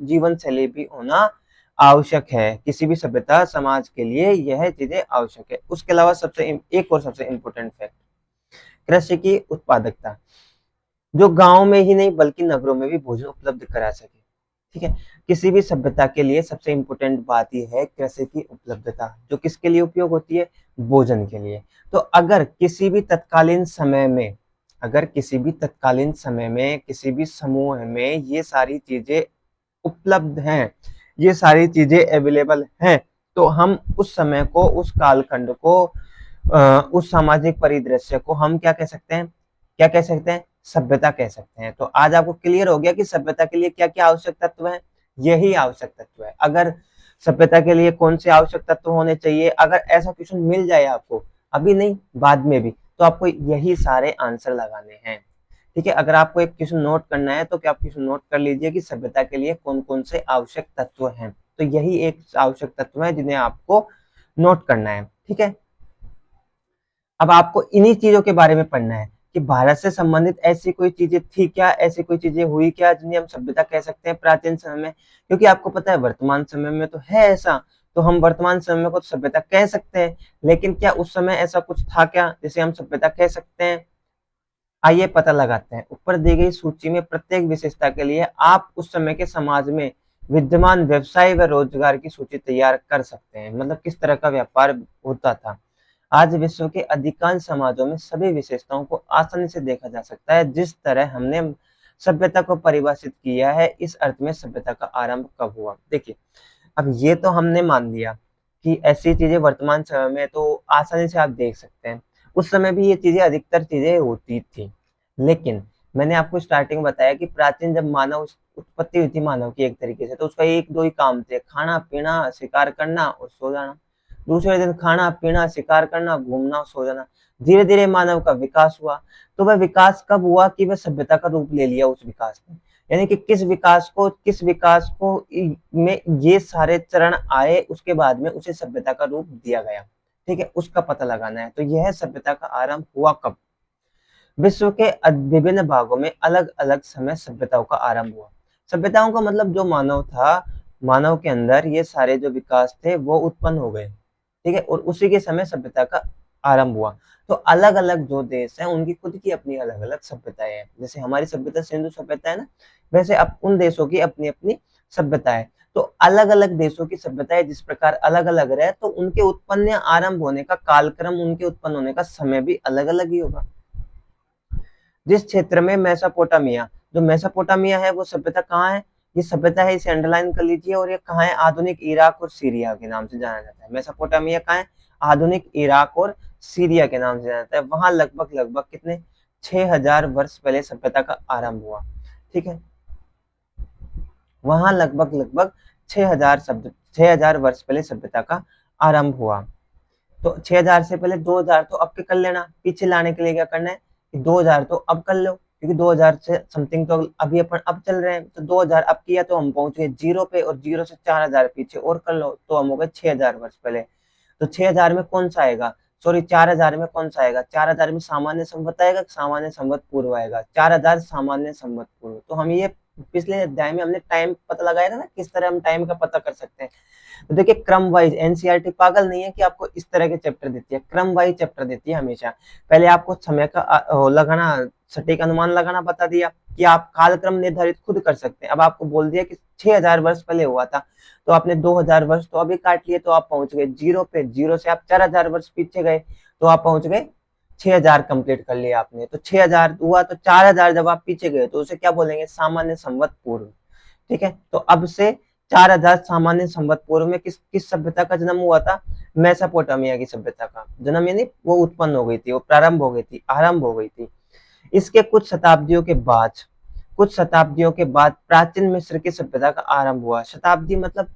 जीवन शैली भी होना आवश्यक है। किसी भी सभ्यता समाज के लिए यह चीजें आवश्यक है। उसके अलावा एक और सबसे इंपॉर्टेंट फैक्ट, कृषि की उत्पादकता, जो गांव में ही नहीं बल्कि नगरों में भी भोजन उपलब्ध करा सके। ठीक है, किसी भी सभ्यता के लिए सबसे इंपॉर्टेंट बात यह है कृषि की उपलब्धता, जो किसके लिए उपयोग होती है, भोजन के लिए। तो अगर किसी भी तत्कालीन समय में किसी भी समूह में ये सारी चीजें उपलब्ध हैं, ये सारी चीजें अवेलेबल हैं, तो हम उस समय को, उस कालखंड को, उस सामाजिक परिदृश्य को हम क्या कह सकते हैं, सभ्यता कह सकते हैं। तो आज आपको क्लियर हो गया कि सभ्यता के लिए क्या क्या आवश्यक तत्व है, यही आवश्यक तत्व है। अगर सभ्यता के लिए कौन से आवश्यक तत्व होने चाहिए, अगर ऐसा क्वेश्चन मिल जाए आपको, अभी नहीं बाद में भी, तो आपको यही सारे आंसर लगाने हैं। ठीक है, अगर आपको एक क्वेश्चन नोट करना है तो क्या आप क्वेश्चन नोट कर लीजिए कि सभ्यता के लिए कौन कौन से आवश्यक तत्व हैं। तो यही एक आवश्यक तत्व है जिन्हें आपको नोट करना है। ठीक है, अब आपको इन्हीं चीजों के बारे में पढ़ना है कि भारत से संबंधित ऐसी कोई चीजें थी क्या, ऐसी कोई चीजें हुई क्या जिन्हें हम सभ्यता कह सकते हैं प्राचीन समय में। क्योंकि आपको पता है वर्तमान समय में तो है ऐसा, तो हम वर्तमान समय को सभ्यता कह सकते हैं, लेकिन क्या उस समय ऐसा कुछ था क्या जिसे हम सभ्यता कह सकते हैं। आइए पता लगाते हैं। ऊपर दी गई सूची में प्रत्येक विशेषता के लिए आप उस समय के समाज में विद्यमान व्यवसाय व रोजगार की सूची तैयार कर सकते हैं, मतलब किस तरह का व्यापार होता था। आज विश्व के अधिकांश समाजों में सभी विशेषताओं को आसानी से देखा जा सकता है। जिस तरह हमने सभ्यता को परिभाषित किया है, इस अर्थ में सभ्यता का आरंभ कब हुआ। देखिए, अब ये तो हमने मान लिया कि ऐसी चीजें वर्तमान समय में तो आसानी से आप देख सकते हैं, उस समय भी ये चीजें अधिकतर चीजें होती थी। लेकिन मैंने आपको स्टार्टिंग में बताया कि प्राचीन जब मानव उत्पत्ति हुई थी मानव की एक तरीके से, तो उसका एक दो ही काम थे, खाना पीना, शिकार करना और सो जाना। दूसरे दिन खाना पीना, शिकार करना, घूमना और सो जाना। धीरे धीरे मानव का विकास हुआ। तो वह विकास कब हुआ कि वह सभ्यता का रूप ले लिया उस विकास ने, यानी कि किस विकास को में ये सारे चरण आए, उसके बाद में उसे सभ्यता का रूप दिया गया। ठीक है, उसका पता लगाना है। तो यह सभ्यता का आरंभ हुआ कब। विश्व के विभिन्न भागों में अलग अलग समय सभ्यताओं का आरंभ हुआ। सभ्यताओं का मतलब जो मानव था, मानव के अंदर ये सारे जो विकास थे वो उत्पन्न हो गए। ठीक है, और उसी के समय सभ्यता का आरंभ हुआ। तो अलग अलग जो देश हैं उनकी खुद की अपनी अलग अलग सभ्यताएं हैं। जैसे हमारी सभ्यता सिंधु सभ्यता है ना, वैसे अब उन देशों की अपनी अपनी सभ्यता है। तो अलग अलग देशों की सभ्यताएं जिस प्रकार अलग अलग रहे, तो उनके उत्पन्न या आरंभ होने का कालक्रम, उनके उत्पन्न होने का समय भी अलग अलग ही होगा। जिस क्षेत्र में मेसोपोटामिया, जो मेसोपोटामिया है वो सभ्यता कहाँ है, ये सभ्यता है, इसे अंडरलाइन कर लीजिए। और ये कहाँ है, आधुनिक इराक और सीरिया के नाम से जाना जाता है। मेसोपोटामिया कहाँ है, आधुनिक इराक और सीरिया के नाम से जाना जाता है। वहां लगभग लगभग कितने 6000 वर्ष पहले सभ्यता का आरंभ हुआ। ठीक है, वहां लगभग लगभग 6000 वर्ष पहले सभ्यता का आरंभ हुआ। तो 6000 से पहले 2000 तो अब के कर लेना, पीछे लाने के लिए क्या करना है कि 2000 तो अब कर लो, क्योंकि 2000 से समथिंग तो अभी अपन अब चल रहे हैं। तो 2000 अब किया तो हम पहुंच गए जीरो पे, और जीरो से 4000 पीछे और कर लो तो हम हो गए 6000 वर्ष पहले। तो 6000 में कौन सा आएगा, सॉरी 4000 में कौन सा आएगा, 4000 में सामान्य संवत आएगा, सामान्य संवत पूर्व आएगा, 4000 सामान्य संवत पूर्व। तो हम ये पिछले अध्याय में हमने टाइम पता लगाया था ना, किस तरह हम टाइम का पता कर सकते हैं। तो देखिए क्रम वाइज, एनसीईआरटी पागल नहीं है कि आपको इस तरह के चैप्टर देती है, क्रम वाइज चैप्टर देती है हमेशा। पहले आपको समय का लगाना, सटीक अनुमान लगाना बता दिया कि आप कालक्रम निर्धारित खुद कर सकते हैं। अब आपको बोल दिया कि 6000 वर्ष पहले हुआ था, तो आपने 2000 वर्ष तो अभी काट लिए, तो आप पहुंच गए जीरो पे। जीरो से आप 4000 वर्ष पीछे गए तो आप पहुंच गए 6000 कंप्लीट कर लिया आपने। तो 6000 हुआ, तो 4000 जब आप पीछे गए तो उसे क्या बोलेंगे, सामान्य संवत पूर्व। ठीक है, तो अब से 4000 सामान्य संवत पूर्व में किस किस सभ्यता का जन्म हुआ था, मेसोपोटामिया की सभ्यता का जन्म, यानी वो उत्पन्न हो गई थी, वो प्रारंभ हो गई थी, आरंभ हो गई थी। इसके कुछ शताब्दियों के बाद प्राचीन मिस्र की सभ्यता का आरंभ हुआ। शताब्दी मतलब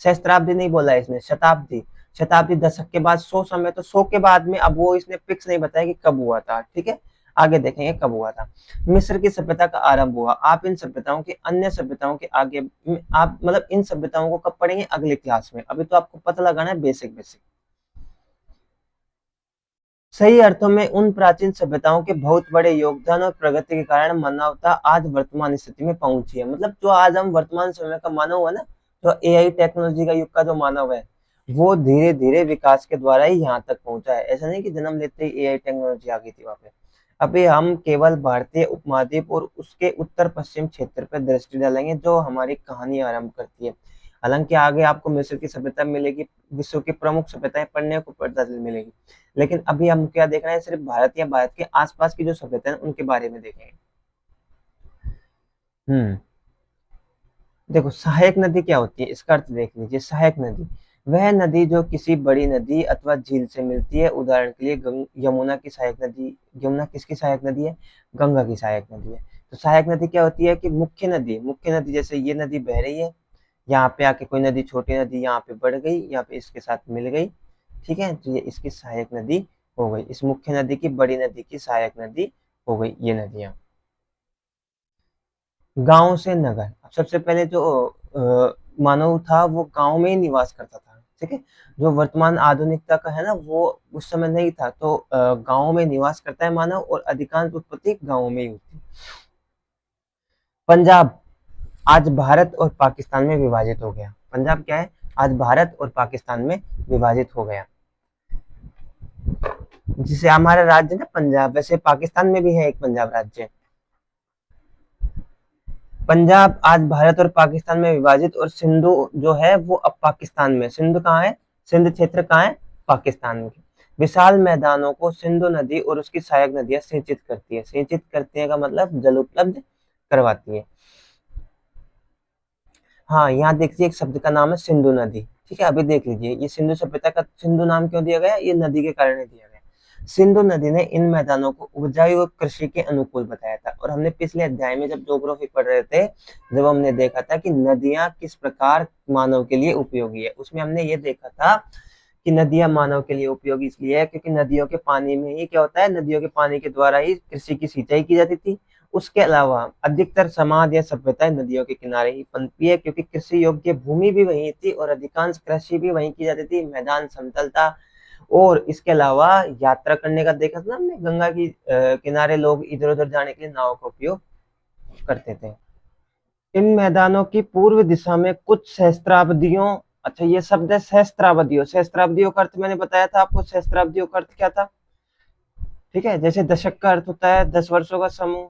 सहस्त्राब्दी नहीं बोला इसने, शताब्दी। शताब्दी दशक के बाद 100 समय, तो 100 के बाद में अब वो इसने फिक्स नहीं बताया कि कब हुआ था, ठीक है, आगे देखेंगे कब हुआ था। मिस्र की सभ्यता का आरंभ हुआ। आप इन सभ्यताओं के अन्य सभ्यताओं के आगे आप मतलब इन सभ्यताओं को कब पढ़ेंगे, अगले क्लास में, अभी तो आपको पता लगाना है बेसिक बेसिक। सही अर्थों में उन प्राचीन सभ्यताओं के बहुत बड़े योगदान और प्रगति के कारण मानवता आज वर्तमान स्थिति में पहुंची है। मतलब जो आज हम वर्तमान समय का मानव है ना, तो एआई टेक्नोलॉजी का युग का जो मानव है, वो धीरे धीरे विकास के द्वारा ही यहाँ तक पहुंचा है। ऐसा नहीं कि जन्म लेते ही एआई टेक्नोलॉजी आ गई थी वहां पे। अभी हम केवल भारतीय उपमहाद्वीप और उसके उत्तर पश्चिम क्षेत्र पर दृष्टि डालेंगे, जो हमारी कहानी आरंभ करती है। हालांकि आगे आपको मिस्र की सभ्यता मिलेगी, विश्व की प्रमुख सभ्यताएं पढ़ने को पता मिलेगी, लेकिन अभी हम क्या देख रहे हैं, सिर्फ भारत या भारत के आसपास की जो सभ्यता है उनके बारे में देखेंगे। हम्म देखो, सहायक नदी क्या होती है, इसका अर्थ देख लीजिए। सहायक नदी वह नदी जो किसी बड़ी नदी अथवा झील से मिलती है। उदाहरण के लिए यमुना की सहायक नदी। यमुना किसकी सहायक नदी है, गंगा की सहायक नदी है। तो सहायक नदी क्या होती है कि मुख्य नदी जैसे ये नदी बह रही है, यहाँ पे आके कोई नदी, छोटी नदी यहाँ पे बढ़ गई, यहाँ पे इसके साथ मिल गई, ठीक है, तो ये इसकी सहायक नदी हो गई। इस मुख्य नदी की, बड़ी नदी की सहायक नदी हो गई ये नदियां। गांव से नगर। अब सबसे पहले जो मानव था वो गांव में ही निवास करता था, ठीक है। जो वर्तमान आधुनिकता का है ना, वो उस समय नहीं था। तो गांव में निवास करता है मानव, और अधिकांश उत्पत्ति गांव में ही होती है। पंजाब आज भारत और पाकिस्तान में विभाजित हो गया। पंजाब क्या है, आज भारत और पाकिस्तान में विभाजित हो गया। जिसे हमारा राज्य ना पंजाब, वैसे पाकिस्तान में भी है एक पंजाब राज्य। पंजाब आज भारत और पाकिस्तान में विभाजित, और सिंधु जो है वो अब पाकिस्तान में। सिंधु कहाँ है, सिंध क्षेत्र कहाँ है, पाकिस्तान में। विशाल मैदानों को सिंधु नदी और उसकी सहायक नदियां सिंचित करती है। सिंचित करती है का मतलब जल उपलब्ध करवाती है। हाँ, यहाँ देखिए एक शब्द का नाम है सिंधु नदी, ठीक है। अभी देख लीजिए, ये सिंधु सभ्यता का सिंधु नाम क्यों दिया गया, ये नदी के कारण दिया गया। सिंधु नदी ने इन मैदानों को उपजाऊ और कृषि के अनुकूल बताया था। और हमने पिछले अध्याय में जब ज्योग्राफी पढ़ रहे थे, जब हमने देखा था कि नदियां किस प्रकार मानव के लिए उपयोगी है, उसमें हमने ये देखा था कि नदियां मानव के लिए उपयोगी इसलिए है क्योंकि नदियों के पानी में ही क्या होता है, नदियों के पानी के द्वारा ही कृषि की सिंचाई की जाती थी। उसके अलावा अधिकतर समाज या सभ्यताएं नदियों के किनारे ही पनपी है, क्योंकि कृषि योग्य भूमि भी वहीं थी और अधिकांश कृषि भी वहीं की जाती थी। मैदान समतल था। और इसके अलावा यात्रा करने का देखा था ना हमने, गंगा की किनारे लोग इधर उधर जाने के लिए नाव का उपयोग करते थे। इन मैदानों की पूर्व दिशा में कुछ सहस्त्राब्दियों, अच्छा ये शब्द है सहस्त्राब्दियों। सहस्त्राब्दियों का अर्थ मैंने बताया था आपको, सहस्त्राब्दियों का अर्थ क्या था, ठीक है। जैसे दशक का अर्थ होता है 10 वर्षों का समूह,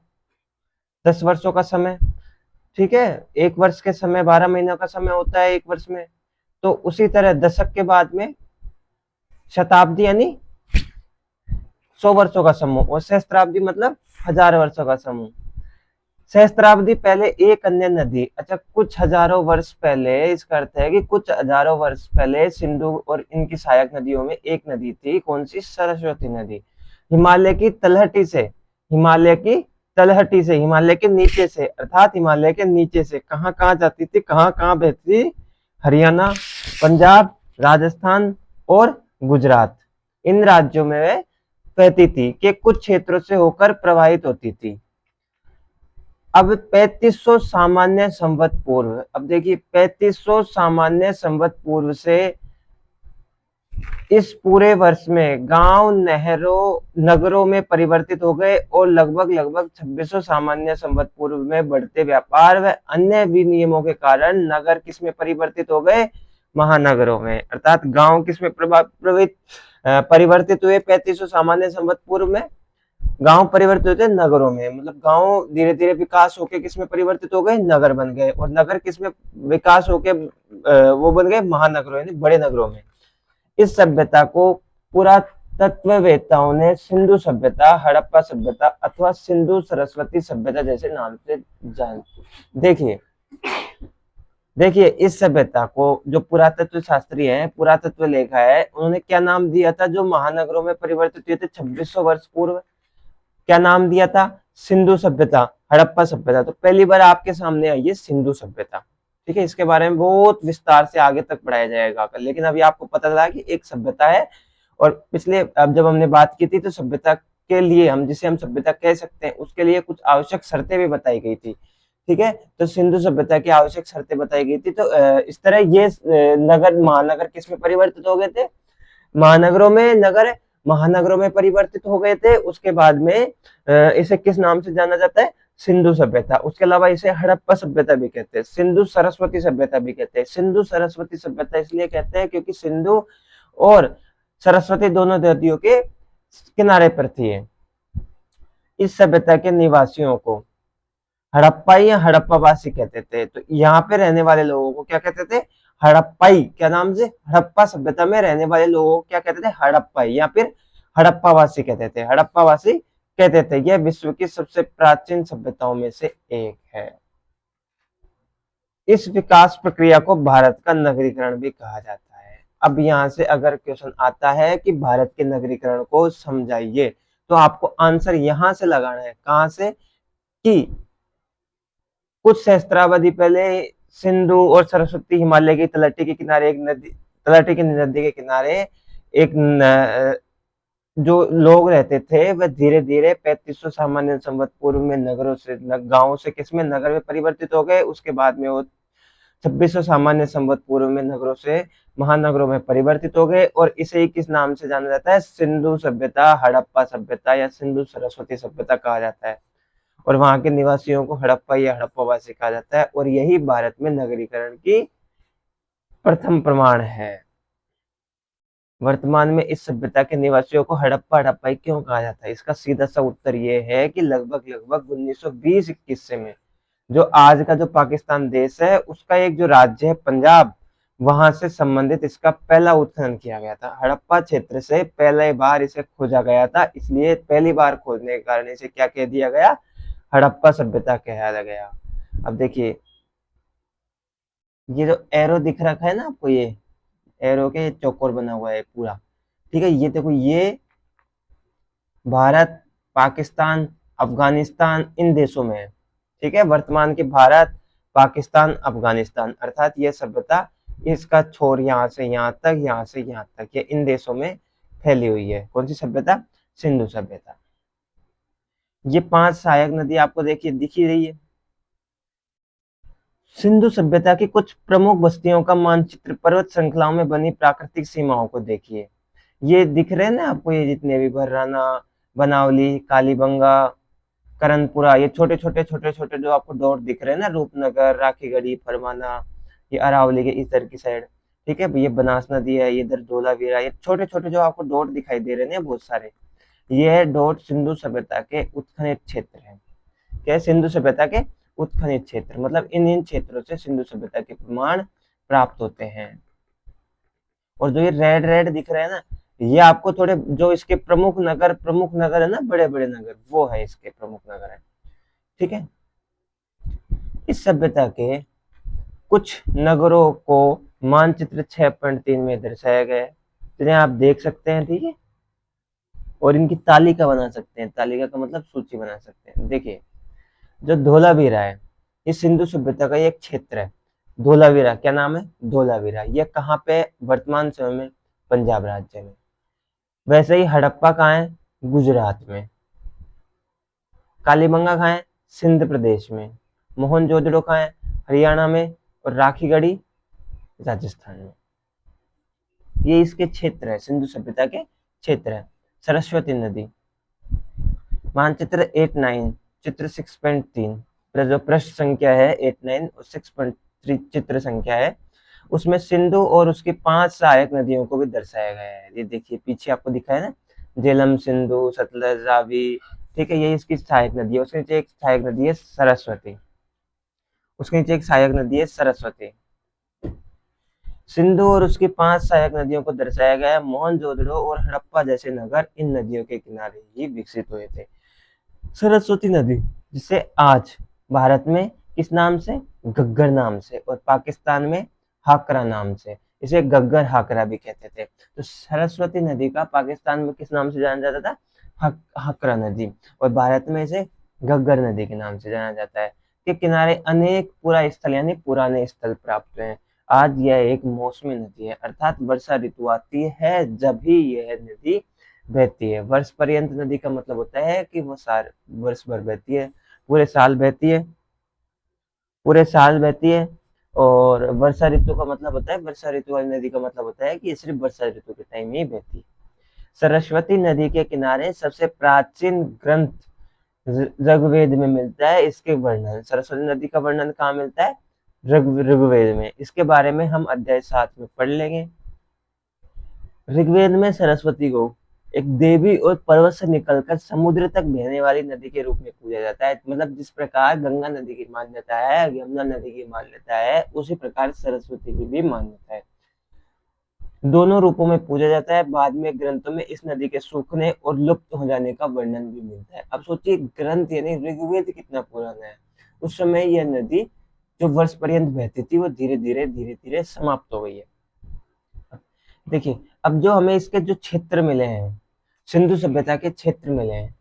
10 वर्षों का समय, ठीक है। एक वर्ष के समय 12 महीनों का समय होता है एक वर्ष में। तो उसी तरह दशक के बाद में शताब्दी यानी 100 वर्षों का समूह, और सहस्त्राब्दी मतलब 1000 वर्षों का समूह। सहस्त्राब्दी पहले एक अन्य नदी, अच्छा कुछ हजारों वर्ष पहले, इसका अर्थ है कि कुछ हजारों वर्ष पहले सिंधु और इनकी सहायक नदियों में एक नदी थी, कौन सी, सरस्वती नदी। हिमालय की तलहटी से, हिमालय की तलहटी से, हिमालय के नीचे से, अर्थात हिमालय के नीचे से कहां कहां जाती थी, कहां कहां बहती थी, हरियाणा, पंजाब, राजस्थान और गुजरात, इन राज्यों में बहती थी के कुछ क्षेत्रों से होकर प्रवाहित होती थी। अब 3500 सामान्य संवत पूर्व, अब देखिए 3500 सामान्य संवत पूर्व से इस पूरे वर्ष में गांव नहरों नगरों में परिवर्तित हो गए, और लगभग लगभग 2600 सामान्य संवत पूर्व में बढ़ते व्यापार व अन्य विनियमों के कारण नगर किस में परिवर्तित हो गए, महानगरों में। अर्थात गांव किस में परिवर्तित हुए 3500 सामान्य संवत पूर्व में, गांव परिवर्तित होते नगरों में। मतलब गांव धीरे धीरे विकास होके किसमें परिवर्तित हो गए, नगर बन गए, और नगर किसमें विकास होके वो बन गए, महानगरों यानी बड़े नगरों में। इस सभ्यता को पुरातत्ववेत्ताओं ने सिंधु सभ्यता, हड़प्पा सभ्यता अथवा सिंधु सरस्वती सभ्यता जैसे नाम से जान। देखिए देखिए इस सभ्यता को जो पुरातत्व शास्त्री है, पुरातत्व लेखा है, उन्होंने क्या नाम दिया था, जो महानगरों में परिवर्तित हुए थे 2600 वर्ष पूर्व, क्या नाम दिया था, सिंधु सभ्यता, हड़प्पा सभ्यता। तो पहली बार आपके सामने आई है सिंधु सभ्यता, ठीक है, इसके बारे में बहुत विस्तार से आगे तक पढ़ाया जाएगा, लेकिन अभी आपको पता चला कि एक सभ्यता है। और पिछले अब जब हमने बात की थी तो सभ्यता के लिए हम जिसे हम सभ्यता कह सकते हैं उसके लिए कुछ आवश्यक शर्तें भी बताई गई थी। ठीक है, तो सिंधु सभ्यता की आवश्यक शर्तें बताई गई थी। तो इस तरह ये नगर महानगर किस में परिवर्तित हो गए थे, महानगरों में, नगर महानगरों में परिवर्तित हो गए थे। उसके बाद में इसे किस नाम से जाना जाता है, सिंधु सभ्यता। उसके अलावा इसे हड़प्पा सभ्यता भी कहते हैं, सिंधु सरस्वती सभ्यता भी कहते हैं। सिंधु सरस्वती सभ्यता इसलिए कहते हैं क्योंकि सिंधु और सरस्वती दोनों नदियों के किनारे पर थी। इस सभ्यता के निवासियों को हड़प्पाई या हड़प्पावासी कहते थे। तो यहाँ पे रहने वाले लोगों को क्या कहते थे, हड़प्पाई। क्या नाम से, हड़प्पा सभ्यता में रहने वाले लोगों को क्या कहते थे, हड़प्पाई या फिर हड़प्पावासी कहते थे, हड़प्पावासी कहते थे। यह विश्व की सबसे प्राचीन सभ्यताओं में से एक है। इस विकास प्रक्रिया को भारत का नगरीकरण भी कहा जाता है। अब यहाँ से अगर क्वेश्चन आता है कि भारत के नगरीकरण को समझाइए, तो आपको आंसर यहां से लगाना है, कहां से, कि कुछ सहस्त्राब्दी पहले सिंधु और सरस्वती हिमालय की तलहटी के किनारे एक नदी, तलहटी की नदी के किनारे एक जो लोग रहते थे वह धीरे धीरे 3500 सामान्य संवत पूर्व में नगरों से गांवों से किसमें, नगर में परिवर्तित हो गए। उसके बाद में वो 2600 सामान्य संवत पूर्व में नगरों से महानगरों में परिवर्तित हो गए। और इसे किस नाम से जाना जाता है, सिंधु सभ्यता, हड़प्पा सभ्यता या सिंधु सरस्वती सभ्यता कहा जाता है। और वहां के निवासियों को हड़प्पा या हड़प्पावासी कहा जाता है। और यही भारत में नगरीकरण की प्रथम प्रमाण है। वर्तमान में इस सभ्यता के निवासियों को हड़प्पा हड़प्पाई क्यों कहा जाता है, इसका सीधा सा उत्तर ये है कि लगभग लगभग 1920-21 से में जो आज का जो पाकिस्तान देश है उसका एक जो राज्य है पंजाब, वहां से संबंधित इसका पहला उत्खनन किया गया था। हड़प्पा क्षेत्र से पहले बार इसे खोजा गया था, इसलिए पहली बार खोजने के कारण इसे क्या कह दिया गया, हड़प्पा सभ्यता कहलाया गया। अब देखिए ये जो एरो दिख रखा है ना आपको, ये एरो के चौकोर बना हुआ है पूरा, ठीक है, ये देखो, ये भारत, पाकिस्तान, अफगानिस्तान इन देशों में है। ठीक है, वर्तमान के भारत, पाकिस्तान, अफगानिस्तान, अर्थात ये सभ्यता, इसका छोर यहाँ से यहाँ तक, यहाँ से यहाँ तक, ये इन देशों में फैली हुई है। कौन सी सभ्यता, सिंधु सभ्यता। ये 5 सहायक नदी आपको देखिए दिख ही रही है। सिंधु सभ्यता की कुछ प्रमुख बस्तियों का मानचित्र, पर्वत श्रृंखलाओं में बनी प्राकृतिक सीमाओं को देखिए। ये दिख रहे हैं ना आपको, ये जितने भी भर्राना, बनावली, कालीबंगा, करनपुरा, ये छोटे छोटे छोटे छोटे जो आपको डॉट दिख रहे हैं ना, रूपनगर, राखीगढ़ी, फरमाना, ये अरावली के इधर की साइड, ठीक है, ये बनास नदी है, ये इधर धोलावीरा, ये छोटे छोटे जो आपको डॉट दिखाई दे रहे हैं बहुत सारे, ये डॉट सिंधु सभ्यता के उत्खनित क्षेत्र है। क्या है, सिंधु सभ्यता के उत्खनित क्षेत्र, मतलब इन क्षेत्रों से सिंधु सभ्यता के प्रमाण प्राप्त होते हैं। और जो ये रेड रेड दिख रहा है ना, ये आपको थोड़े जो इसके प्रमुख नगर है ना, बड़े बड़े नगर, वो है इसके प्रमुख नगर है। ठीक है, इस सभ्यता के कुछ नगरों को मानचित्र 6.3 में दर्शाया गया है, जिन्हें आप देख सकते हैं। ठीक है, और इनकी तालिका बना सकते हैं, तालिका का मतलब सूची बना सकते हैं। देखिए जो धोलावीरा है, ये सिंधु सभ्यता का एक क्षेत्र है। धोलावीरा, क्या नाम है, धोलावीरा, ये कहाँ पे, वर्तमान समय में पंजाब राज्य में। वैसे ही हड़प्पा कहाँ है, गुजरात में। कालीबंगा कहाँ है, सिंध प्रदेश में। मोहनजोदड़ो कहाँ है, हरियाणा में। और राखीगढ़ी राजस्थान में। ये इसके क्षेत्र है, सिंधु सभ्यता के क्षेत्र है। सरस्वती नदी, मानचित्र 8-9, चित्र 6.3, जो पृष्ठ संख्या है 8-9 और 6.3 चित्र संख्या है, उसमें सिंधु और उसकी 5 सहायक नदियों को भी दर्शाया गया है। ये देखिए पीछे आपको दिखा है ना, झेलम, सिंधु, सतलज, रावी, ठीक है, ये इसकी सहायक नदी है। उसके नीचे एक सहायक नदी है सरस्वती, उसके नीचे एक सहायक नदी है सरस्वती। सिंधु और उसकी 5 सहायक नदियों को दर्शाया गया है। मोहनजोदड़ो और हड़प्पा जैसे नगर इन नदियों के किनारे ही विकसित हुए थे। सरस्वती नदी, जिसे आज भारत में किस नाम से, घग्गर नाम से, और पाकिस्तान में हाकरा नाम से, इसे गग्गर हाकरा भी कहते थे। तो सरस्वती नदी का पाकिस्तान में किस नाम से जाना जाता था, हाकरा नदी, और भारत में इसे घग्गर नदी के नाम से जाना जाता है। के किनारे अनेक पुरा स्थल यानी पुराने स्थल प्राप्त हुए हैं। आज यह एक मौसमी नदी है, अर्थात वर्षा ऋतु आती है जब ही यह नदी बहती है। वर्ष पर्यंत नदी का मतलब होता है कि वो वर्ष भर बहती है, पूरे साल बहती है, पूरे साल बहती है। और वर्षा ऋतु का मतलब होता है, वर्षा ऋतु वाली नदी का मतलब होता है कि ये सिर्फ वर्षा ऋतु के टाइम ही बहती है। सरस्वती नदी के किनारे सबसे प्राचीन ग्रंथ ऋग्वेद में मिलता है। इसके वर्णन, सरस्वती नदी का वर्णन कहाँ मिलता है? ऋग्वेद में। इसके बारे में हम अध्याय 7 में पढ़ लेंगे। ऋग्वेद में सरस्वती को एक देवी और पर्वत से निकलकर समुद्र तक बहने वाली नदी के रूप में पूजा जाता है। मतलब जिस प्रकार गंगा नदी की मान्यता है, यमुना नदी की मान्यता है, उसी प्रकार सरस्वती की भी मान्यता है। दोनों रूपों में पूजा जाता है। बाद में ग्रंथों में इस नदी के सूखने और लुप्त हो जाने का वर्णन भी मिलता है। अब सोचिए, ग्रंथ यानी ऋग्वेद कितना पुराना है। उस समय यह नदी जो वर्ष पर्यंत बहती थी, वो धीरे धीरे समाप्त हो गई है। देखिए, अब जो हमें इसके जो क्षेत्र मिले हैं, सिंधु सभ्यता के क्षेत्र मिले हैं,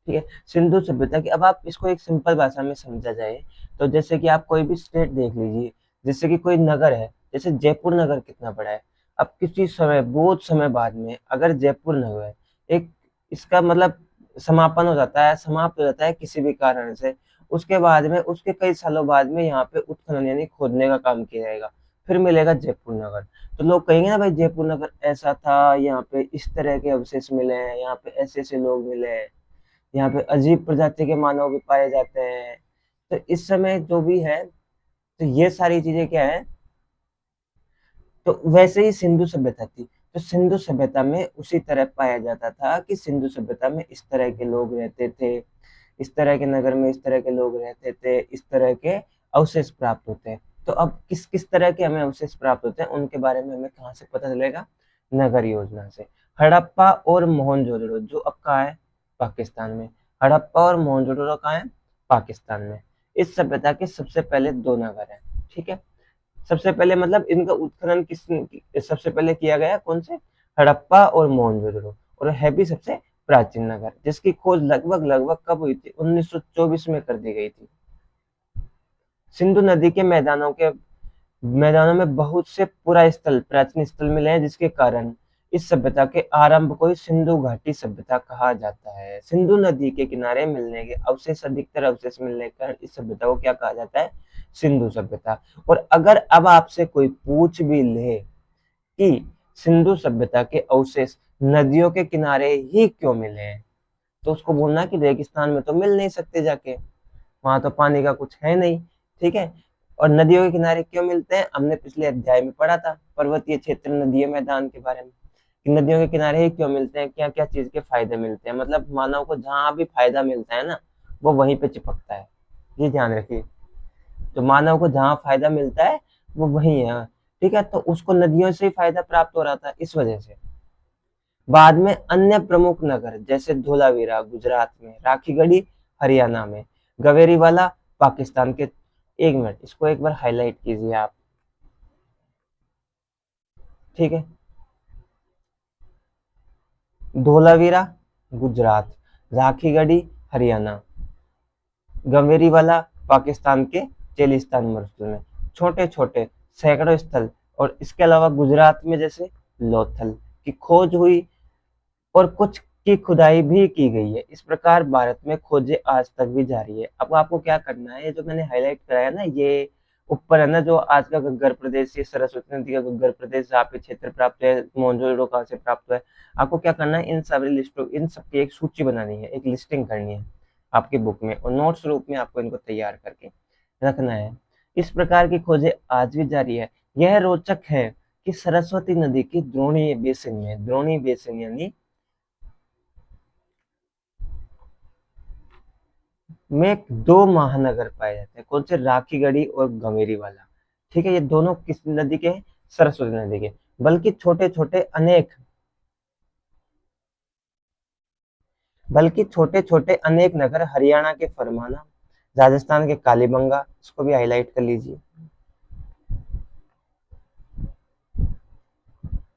ठीक है, सिंधु सभ्यता की। अब आप इसको एक सिंपल भाषा में समझा जाए तो जैसे कि आप कोई भी स्टेट देख लीजिए, जैसे कि कोई नगर है, जैसे जयपुर नगर कितना बड़ा है। अब किसी समय, बहुत समय बाद में अगर जयपुर नगर एक इसका मतलब समापन हो जाता है, समाप्त हो जाता है किसी भी कारण से, उसके बाद में, उसके कई सालों बाद में यहाँ पे उत्खनन यानी खोदने का काम किया जाएगा, फिर मिलेगा जयपुर नगर। तो लोग कहेंगे ना, भाई जयपुर नगर ऐसा था, यहाँ पे इस तरह के अवशेष मिले हैं, यहाँ पे ऐसे ऐसे लोग मिले हैं, यहाँ पे अजीब प्रजाति के मानव भी पाए जाते हैं। तो इस समय जो भी है, तो ये सारी चीजें क्या है, तो वैसे ही सिंधु सभ्यता थी। तो सिंधु सभ्यता में उसी तरह पाया जाता था कि सिंधु सभ्यता में इस तरह के लोग रहते थे, इस तरह के नगर में इस तरह के लोग रहते थे, इस तरह के अवशेष प्राप्त होते हैं। तो अब किस किस तरह के हमें अवशेष प्राप्त होते हैं, उनके बारे में हमें कहाँ से पता चलेगा? नगर योजना से। हड़प्पा और मोहनजोदड़ो, जो अब कहाँ है? पाकिस्तान में। हड़प्पा और मोहनजोदड़ो कहाँ है? पाकिस्तान में। इस सभ्यता के सबसे पहले 2 नगर हैं, ठीक है। सबसे पहले मतलब इनका उत्खनन सबसे पहले किया गया, कौन से? हड़प्पा और मोहनजोदड़ो। और है भी सबसे प्राचीन नगर, जिसकी खोज लगभग लगभग कब हुई थी? 1924 में कर दी गई थी। सिंधु नदी के मैदानों में बहुत से पुरा स्थल, प्राचीन स्थल मिले हैं, जिसके कारण इस सभ्यता के आरंभ को ही सिंधु घाटी सभ्यता कहा जाता है। सिंधु नदी के किनारे मिलने के अवशेष, अधिकतर अवशेष मिलने के कारण इस सभ्यता को क्या कहा जाता है? सिंधु सभ्यता। और अगर अब आपसे कोई पूछ भी ले कि सिंधु सभ्यता के अवशेष नदियों के किनारे ही क्यों मिले हैं, तो उसको बोलना कि रेगिस्तान में तो मिल नहीं सकते जाके, वहां तो पानी का कुछ है नहीं, ठीक है। और नदियों के किनारे क्यों मिलते हैं? हमने पिछले अध्याय में पढ़ा था, पर्वतीय क्षेत्र, नदीय मैदान के बारे में, कि नदियों के किनारे ही क्यों मिलते हैं, क्या क्या चीज के फायदे मिलते हैं। मतलब मानव को जहां भी फायदा मिलता है ना, वो वहीं पे चिपकता है, ये ध्यान रखिए। तो मानव को जहां फायदा मिलता है वो वही है, ठीक है। तो उसको नदियों से ही फायदा प्राप्त हो रहा था, इस वजह से। बाद में अन्य प्रमुख नगर जैसे धोलावीरा गुजरात में, राखीगढ़ी हरियाणा में, गवेरीवाला पाकिस्तान के। 1 मिनट, इसको एक बार हाईलाइट कीजिए आप, ठीक है। धोलावीरा गुजरात, राखीगढ़ी हरियाणा, गंवेरीवाला पाकिस्तान के चेलिस्तान मरुस्थल में। छोटे छोटे सैकड़ों स्थल, और इसके अलावा गुजरात में जैसे लोथल की खोज हुई, और कुछ की खुदाई भी की गई है। इस प्रकार भारत में खोजें आज तक भी जारी है। अब आपको क्या करना है, ये जो मैंने हाईलाइट कराया ना, ये ऊपर है ना, जो आज का गग्गर प्रदेश, ये सरस्वती नदी का गग्गर प्रदेश जहाँ पे क्षेत्र प्राप्त है, मोहनजोदड़ो कहाँ से प्राप्त हुआ है, आपको क्या करना है, इन सारी लिस्टों, इन सबकी एक सूची बनानी है, एक लिस्टिंग करनी है आपकी बुक में, और नोट्स रूप में आपको इनको तैयार करके रखना है। इस प्रकार की खोजें आज भी जारी है। यह रोचक है कि सरस्वती नदी की द्रोणी बेसिन में, द्रोणी बेसिन यानी में 2 महानगर पाए जाते हैं, कौन से? राखीगढ़ी और गंवेरीवाला, ठीक है। ये दोनों किस नदी के हैं? सरस्वती नदी के। बल्कि छोटे छोटे अनेक नगर हरियाणा के फरमाना, राजस्थान के कालीबंगा, इसको भी हाईलाइट कर लीजिए।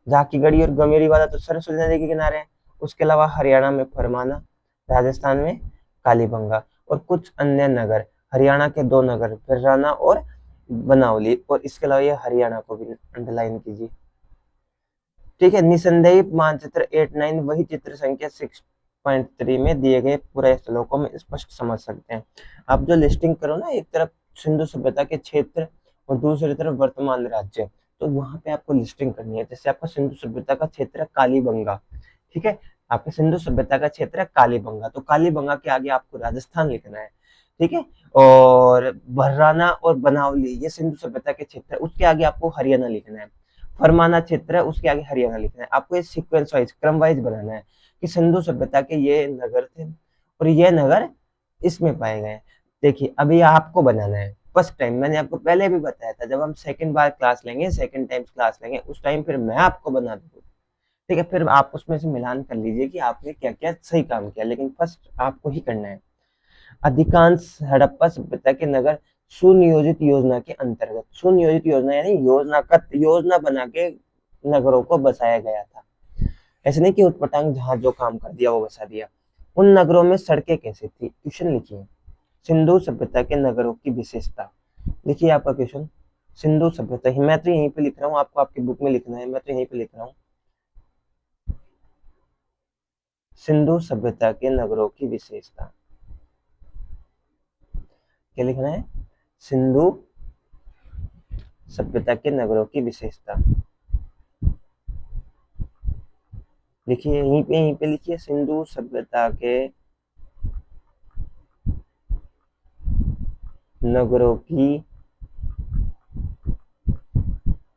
झाकीगढ़ी और गंवेरीवाला तो सरस्वती नदी के किनारे हैं। उसके अलावा हरियाणा में फरमाना, राजस्थान में कालीबंगा, और कुछ अन्य नगर हरियाणा के 2 नगर फिरराना और बनावली, और इसके अलावा ये हरियाणा को भी अंडरलाइन कीजिए। ठीक है, निसंदेही मानचित्र 8-9 वही चित्र संख्या 6.3 में दिए गए पूरे स्थलों को हम स्पष्ट समझ सकते हैं। आप जो लिस्टिंग करो ना, एक तरफ सिंधु सभ्यता के क्षेत्र और दूसरी तरफ वर्तमान राज्य, तो वहां पे आपको लिस्टिंग करनी है। जैसे आपका सिंधु सभ्यता का क्षेत्र है कालीबंगा, ठीक है, आपके सिंधु सभ्यता का क्षेत्र है कालीबंगा, तो कालीबंगा के आगे आपको राजस्थान लिखना है, ठीक है। और भर्राना और बनावली ये सिंधु सभ्यता के क्षेत्र है, उसके आगे आपको हरियाणा लिखना है। फरमाना क्षेत्र है, उसके आगे हरियाणा लिखना है। आपको ये सीक्वेंस वाइज क्रम वाइज बनाना है कि सिंधु सभ्यता के ये नगर थे और ये नगर इसमें पाए गए। देखिए अभी आपको बनाना है फर्स्ट टाइम, मैंने आपको पहले भी बताया था, जब हम सेकंड बार क्लास लेंगे, सेकंड टाइम क्लास लेंगे, उस टाइम फिर मैं आपको बना दूंगा, ठीक है। फिर आप उसमें से मिलान कर लीजिए कि आपने क्या क्या सही काम किया, लेकिन फर्स्ट आपको ही करना है। अधिकांश हड़प्पा सभ्यता के नगर सुनियोजित योजना के अंतर्गत, सुनियोजित योजना यानी योजना बना के नगरों को बसाया गया था। ऐसे नहीं कि उटपटांग जहां जो काम कर दिया वो बसा दिया। उन नगरों में सड़कें कैसी थी, क्वेश्चन लिखिए। सिंधु सभ्यता के नगरों की विशेषता लिखिए आपका क्वेश्चन। सिंधु सभ्यता ही मैं तो यहीं पे लिख रहा हूँ, आपको आपकी बुक में लिखना है, मैं तो यहीं पे लिख रहा हूँ। सिंधु सभ्यता के नगरों की विशेषता क्या लिखना है? सिंधु सभ्यता के नगरों की विशेषता लिखिए, यहीं पे लिखिए, सिंधु सभ्यता के नगरों की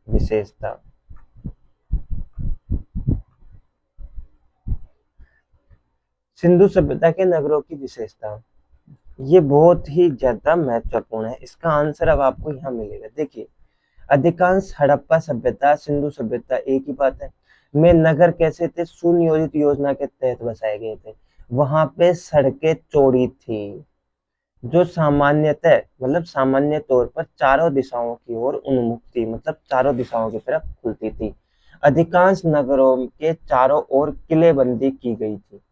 विशेषता। सिंधु सभ्यता के नगरों की विशेषता, ये बहुत ही ज्यादा महत्वपूर्ण है। इसका आंसर अब आपको यहाँ मिलेगा। देखिए अधिकांश हड़प्पा सभ्यता सिंधु सभ्यता एक ही बात है। में नगर कैसे थे? सुनियोजित योजना के तहत बसाए गए थे। वहां पे सड़कें चौड़ी थी जो सामान्यतः मतलब सामान्य तौर पर चारों दिशाओं की ओर उन्मुख थी, मतलब चारों दिशाओं की तरफ खुलती थी। अधिकांश नगरों के चारों ओर किलेबंदी की गई थी।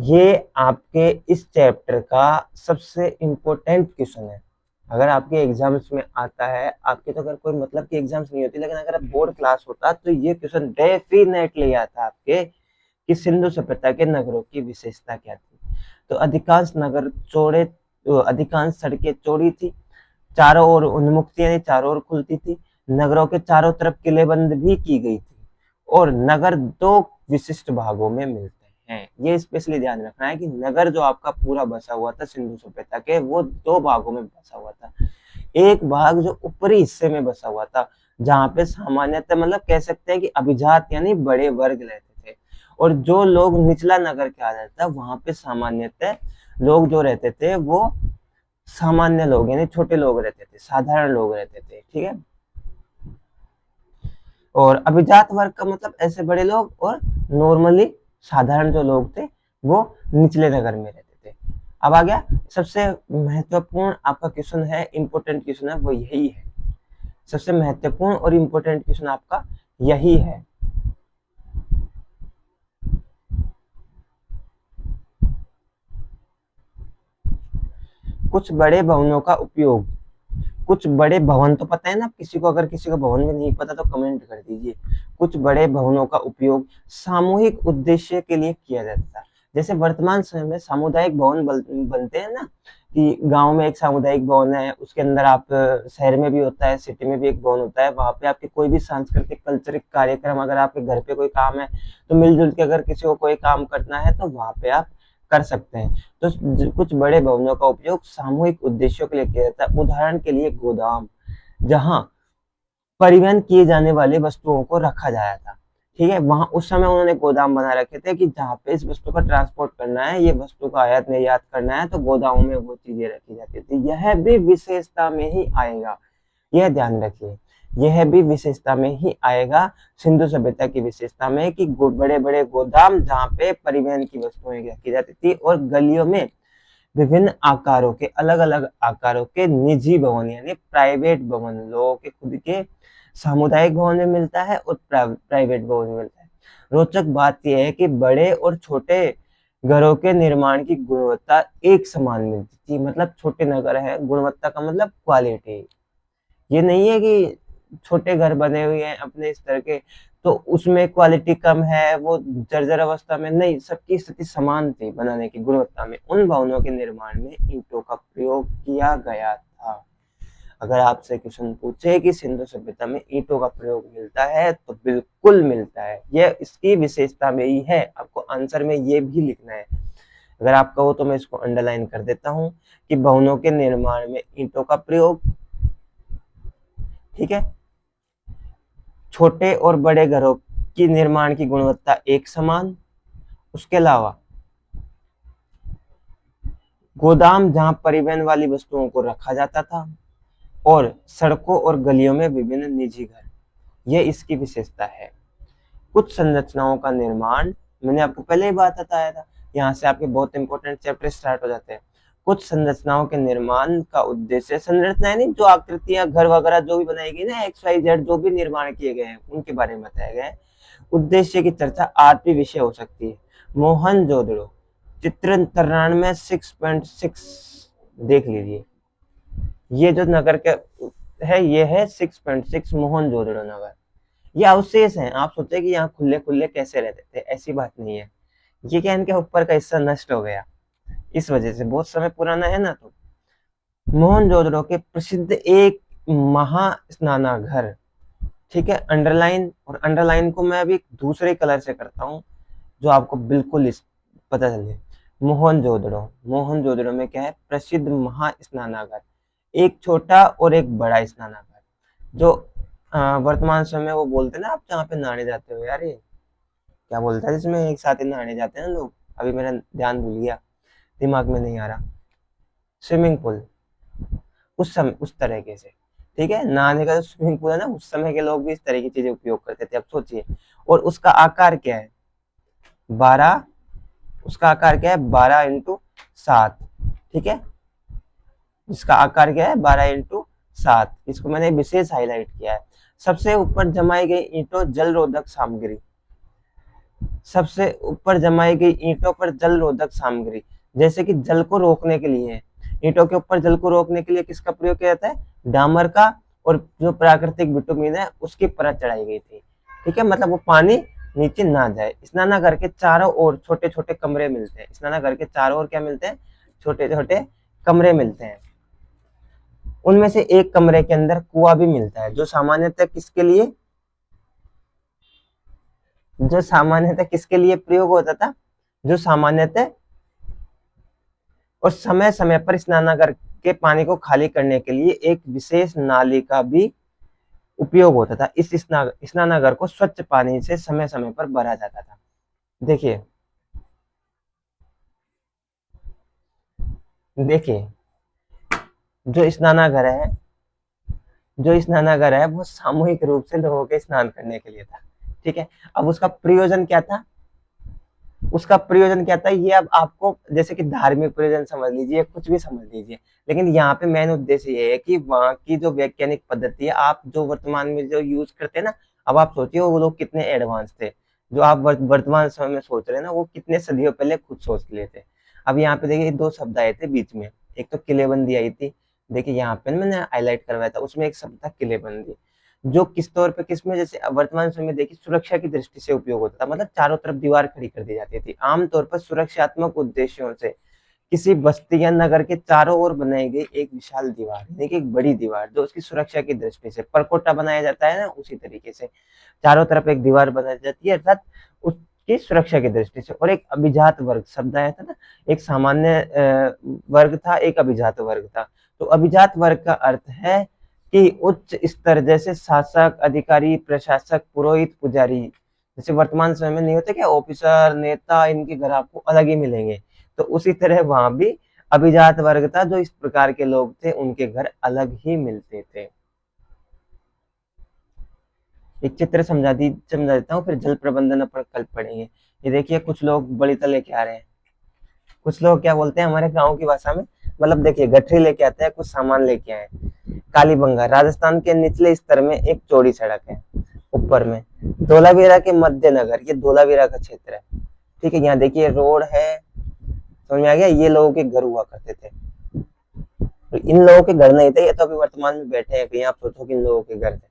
ये आपके इस चैप्टर का सबसे इम्पोर्टेंट क्वेश्चन है। अगर आपके एग्जाम्स में आता है, आपके तो अगर कोई मतलब की एग्जाम्स नहीं होती, लेकिन अगर बोर्ड क्लास होता तो ये क्वेश्चन डेफिनेटली आता आपके कि सिंधु सभ्यता के नगरों की विशेषता क्या थी। तो अधिकांश नगर चौड़े, अधिकांश सड़कें चौड़ी थी, चारों ओर उन्मुख थी यानी चारों ओर खुलती थी, नगरों के चारों तरफ किलेबंद भी की गई थी, और नगर दो विशिष्ट भागों में मिलते हैं। ये स्पेशली ध्यान रखना है कि नगर जो आपका पूरा बसा हुआ था सिंधु सभ्यता के, वो दो भागों में बसा हुआ था। एक भाग जो ऊपरी हिस्से में बसा हुआ था, जहाँ पे सामान्यतः मतलब कह सकते हैं कि अभिजात यानी बड़े वर्ग रहते थे, और जो लोग निचला नगर कहा जाता था, वहां पे सामान्यतः लोग जो रहते थे वो सामान्य लोग यानी छोटे लोग रहते थे, साधारण लोग रहते थे, ठीक है। और अभिजात वर्ग का मतलब ऐसे बड़े लोग, और नॉर्मली साधारण जो लोग थे वो निचले नगर में रहते थे। अब आ गया सबसे महत्वपूर्ण आपका क्वेश्चन है, इंपॉर्टेंट क्वेश्चन है, वो यही है। सबसे महत्वपूर्ण और इंपॉर्टेंट क्वेश्चन आपका यही है। कुछ बड़े भवनों का उपयोग, कुछ बड़े भवन तो पता है ना किसी को, अगर किसी को भवन में नहीं पता तो कमेंट कर दीजिए। कुछ बड़े भवनों का उपयोग सामूहिक उद्देश्य के लिए किया जाता है। जैसे वर्तमान समय में सामुदायिक भवन बनते हैं ना, कि गांव में एक सामुदायिक भवन है, उसके अंदर आप शहर में भी होता है, सिटी में भी एक भवन होता है, वहां पे आपके कोई भी सांस्कृतिक कल्चरिक कार्यक्रम, अगर आपके घर पे कोई काम है तो मिलजुल के अगर किसी को कोई काम करना है तो वहां पे आप कर सकते हैं। तो कुछ बड़े भवनों का उपयोग सामूहिक उद्देश्यों के लिए किया जाता है। उदाहरण के लिए गोदाम, जहां परिवहन किए जाने वाले वस्तुओं को रखा जाया था, ठीक है। वहां उस समय उन्होंने गोदाम बना रखे थे कि जहां पे इस वस्तु का ट्रांसपोर्ट करना है, ये वस्तु का आयात निर्यात करना है, तो गोदामों में वो चीजें रखी जाती थी। यह भी विशेषता में ही आएगा, यह ध्यान रखिए, यह भी विशेषता में ही आएगा। सिंधु सभ्यता की विशेषता में कि बड़े बड़े गोदाम जहाँ पे परिवहन की वस्तुएं रखी जाती थी, और गलियों में विभिन्न आकारों के, अलग अलग आकारों के निजी भवन यानी प्राइवेट भवन, लोगों के खुद के सामुदायिक भवन में मिलता है और प्राइवेट भवन में मिलता है। रोचक बात यह है कि बड़े और छोटे घरों के निर्माण की गुणवत्ता एक समान मिलती थी। मतलब छोटे नगर है, गुणवत्ता का मतलब क्वालिटी। ये नहीं है कि छोटे घर बने हुए हैं अपने स्तर के तो उसमें क्वालिटी कम है, वो जर्जर अवस्था में, नहीं, सबकी स्थिति समान थी बनाने की गुणवत्ता में। उन भवनों के निर्माण में ईंटों का प्रयोग किया गया था। अगर आपसे क्वेश्चन पूछे कि सिंधु सभ्यता में ईंटों का प्रयोग मिलता है तो बिल्कुल मिलता है, यह इसकी विशेषता में ही है। आपको आंसर में ये भी लिखना है। अगर आप कहो तो मैं इसको अंडरलाइन कर देता हूं कि भवनों के निर्माण में ईंटों का प्रयोग, ठीक है। छोटे और बड़े घरों की निर्माण की गुणवत्ता एक समान। उसके अलावा गोदाम जहां परिवहन वाली वस्तुओं को रखा जाता था, और सड़कों और गलियों में विभिन्न निजी घर, यह इसकी विशेषता है। कुछ संरचनाओं का निर्माण, मैंने आपको पहले ही बात बताया था, यहाँ से आपके बहुत इंपॉर्टेंट चैप्टर स्टार्ट हो जाते हैं। कुछ संरचनाओं के निर्माण का उद्देश्य, संरचनाएं नहीं, जो आकृतियां घर वगैरह जो भी बनाई गई ना, एक्स वाई जेड जो भी निर्माण किए गए हैं उनके बारे में बताया गया है। उद्देश्य की चर्चा आठवीं विषय हो सकती है। मोहनजोदड़ो चित्र 93 6.6 देख लीजिए। ये जो नगर के है, ये है 6.6 मोहनजोदड़ो नगर। ये अवशेष हैं। आप सोचे कि यहाँ खुले खुले कैसे रहते थे, ऐसी बात नहीं है। ये क्या, इनके ऊपर का हिस्सा नष्ट हो गया, इस वजह से, बहुत समय पुराना है ना। तो मोहनजोदड़ो के प्रसिद्ध एक महास्नानाघर, ठीक है, अंडरलाइन, और अंडरलाइन को मैं अभी दूसरे कलर से करता हूँ जो आपको बिल्कुल पता चले। मोहनजोदड़ो में क्या है, प्रसिद्ध महास्नानागार, एक छोटा और एक बड़ा स्नानागार, जो वर्तमान समय में वो बोलते हैं ना, आप जहाँ पे नहाने जाते हो यार, ये क्या बोलता है जिसमें एक साथ ही नहाने जाते हैं ना लोग, अभी मेरा ध्यान भूल गया, दिमाग में नहीं आ रहा, स्विमिंग पूल, उस समय उस तरीके से, ठीक है, नहाने का जो स्विमिंग पूल है ना, उस समय के लोग भी इस तरह की चीजें उपयोग करते थे। अब सोचिए, और उसका आकार क्या है, 12, उसका आकार क्या है, 12x7, ठीक है, इसका आकार क्या है, 12x7। इसको मैंने विशेष हाईलाइट किया है। सबसे ऊपर जमाई गई ईंटों जल रोधक सामग्री, सबसे ऊपर जमाई गई ईंटों पर जल रोधक सामग्री, जैसे कि जल को रोकने के लिए, ईंटों के ऊपर जल को रोकने के लिए किसका प्रयोग किया जाता है, डामर का, और जो प्राकृतिक बिटुमिन है उसकी परत चढ़ाई गई थी, ठीक है, मतलब वो पानी नीचे ना जाए। स्नानागार के चारों ओर छोटे छोटे कमरे मिलते हैं। स्नानागार के चारों ओर क्या मिलते हैं, छोटे छोटे कमरे मिलते हैं। उनमें से एक कमरे के अंदर कुआं भी मिलता है, जो सामान्यतः किसके लिए, जो सामान्यतः किसके लिए प्रयोग होता था, जो सामान्यतः और समय समय पर स्नानागार के पानी को खाली करने के लिए एक विशेष नाली का भी उपयोग होता था। इस स्नानागार को स्वच्छ पानी से समय समय पर भरा जाता था। देखिए देखिए, जो स्नानागार है, जो स्नानागार है वो सामूहिक रूप से लोगों के स्नान करने के लिए था, ठीक है। अब उसका प्रयोजन क्या था, उसका प्रयोजन क्या था, ये अब आपको, जैसे कि धार्मिक प्रयोजन समझ लीजिए, कुछ भी समझ लीजिए, लेकिन यहाँ पे मेन उद्देश्य ये है कि वहाँ की जो वैज्ञानिक पद्धति है, आप जो वर्तमान में जो यूज करते हैं ना, अब आप सोचिए वो लोग कितने एडवांस थे, जो आप वर्तमान समय में सोच रहे हैं ना, वो कितने सदियों पहले खुद सोच लिए थे। अब यहाँ पे देखिए, दो शब्द आए थे बीच में, एक तो किलेबंदी आई थी, देखिए यहाँ पे मैंने हाईलाइट करवाया था, उसमें एक शब्द था किलेबंदी, जो किस तौर पे, किसमें, जैसे वर्तमान समय में देखिए सुरक्षा की दृष्टि से उपयोग होता था, मतलब चारों तरफ दीवार खड़ी कर दी जाती थी, आमतौर पर सुरक्षात्मक उद्देश्यों से। किसी बस्ती या नगर के चारों ओर बनाई गई एक विशाल दीवार, देखिए एक बड़ी दीवार, जो उसकी सुरक्षा की दृष्टि से, परकोटा बनाया जाता है ना, उसी तरीके से चारों तरफ एक दीवार बनाई जाती है, अर्थात उसकी सुरक्षा की दृष्टि से। और एक अभिजात वर्ग शब्द आया था ना, एक सामान्य वर्ग था, एक अभिजात वर्ग था। तो अभिजात वर्ग का अर्थ है कि उच्च स्तर, जैसे शासक, अधिकारी, प्रशासक, पुरोहित, पुजारी, जैसे वर्तमान समय में नहीं होते क्या, ऑफिसर, नेता, इनके घर आपको अलग ही मिलेंगे, तो उसी तरह वहां भी अभिजात वर्ग था, जो इस प्रकार के लोग थे, उनके घर अलग ही मिलते थे। एक चित्र समझा देता हूँ, फिर जल प्रबंधन अपन कल पढ़ेंगे। ये देखिए, कुछ लोग बलिता लेके आ रहे हैं, कुछ लोग क्या बोलते हैं हमारे गांव की भाषा में, मतलब देखिए गठरी लेके आते हैं, कुछ सामान लेके आए। कालीबंगा राजस्थान के निचले स्तर में एक चौड़ी सड़क है, ऊपर में धोलावीरा के मध्य नगर, ये धोलावीरा का क्षेत्र है, ठीक है। यहाँ देखिए रोड है, समझ में आ गया? ये लोगों के घर हुआ करते थे। तो इन लोगों के घर नहीं थे, ये तो अभी वर्तमान में बैठे हैं कहीं, आप सोचो कि इन लोगों के घर थे।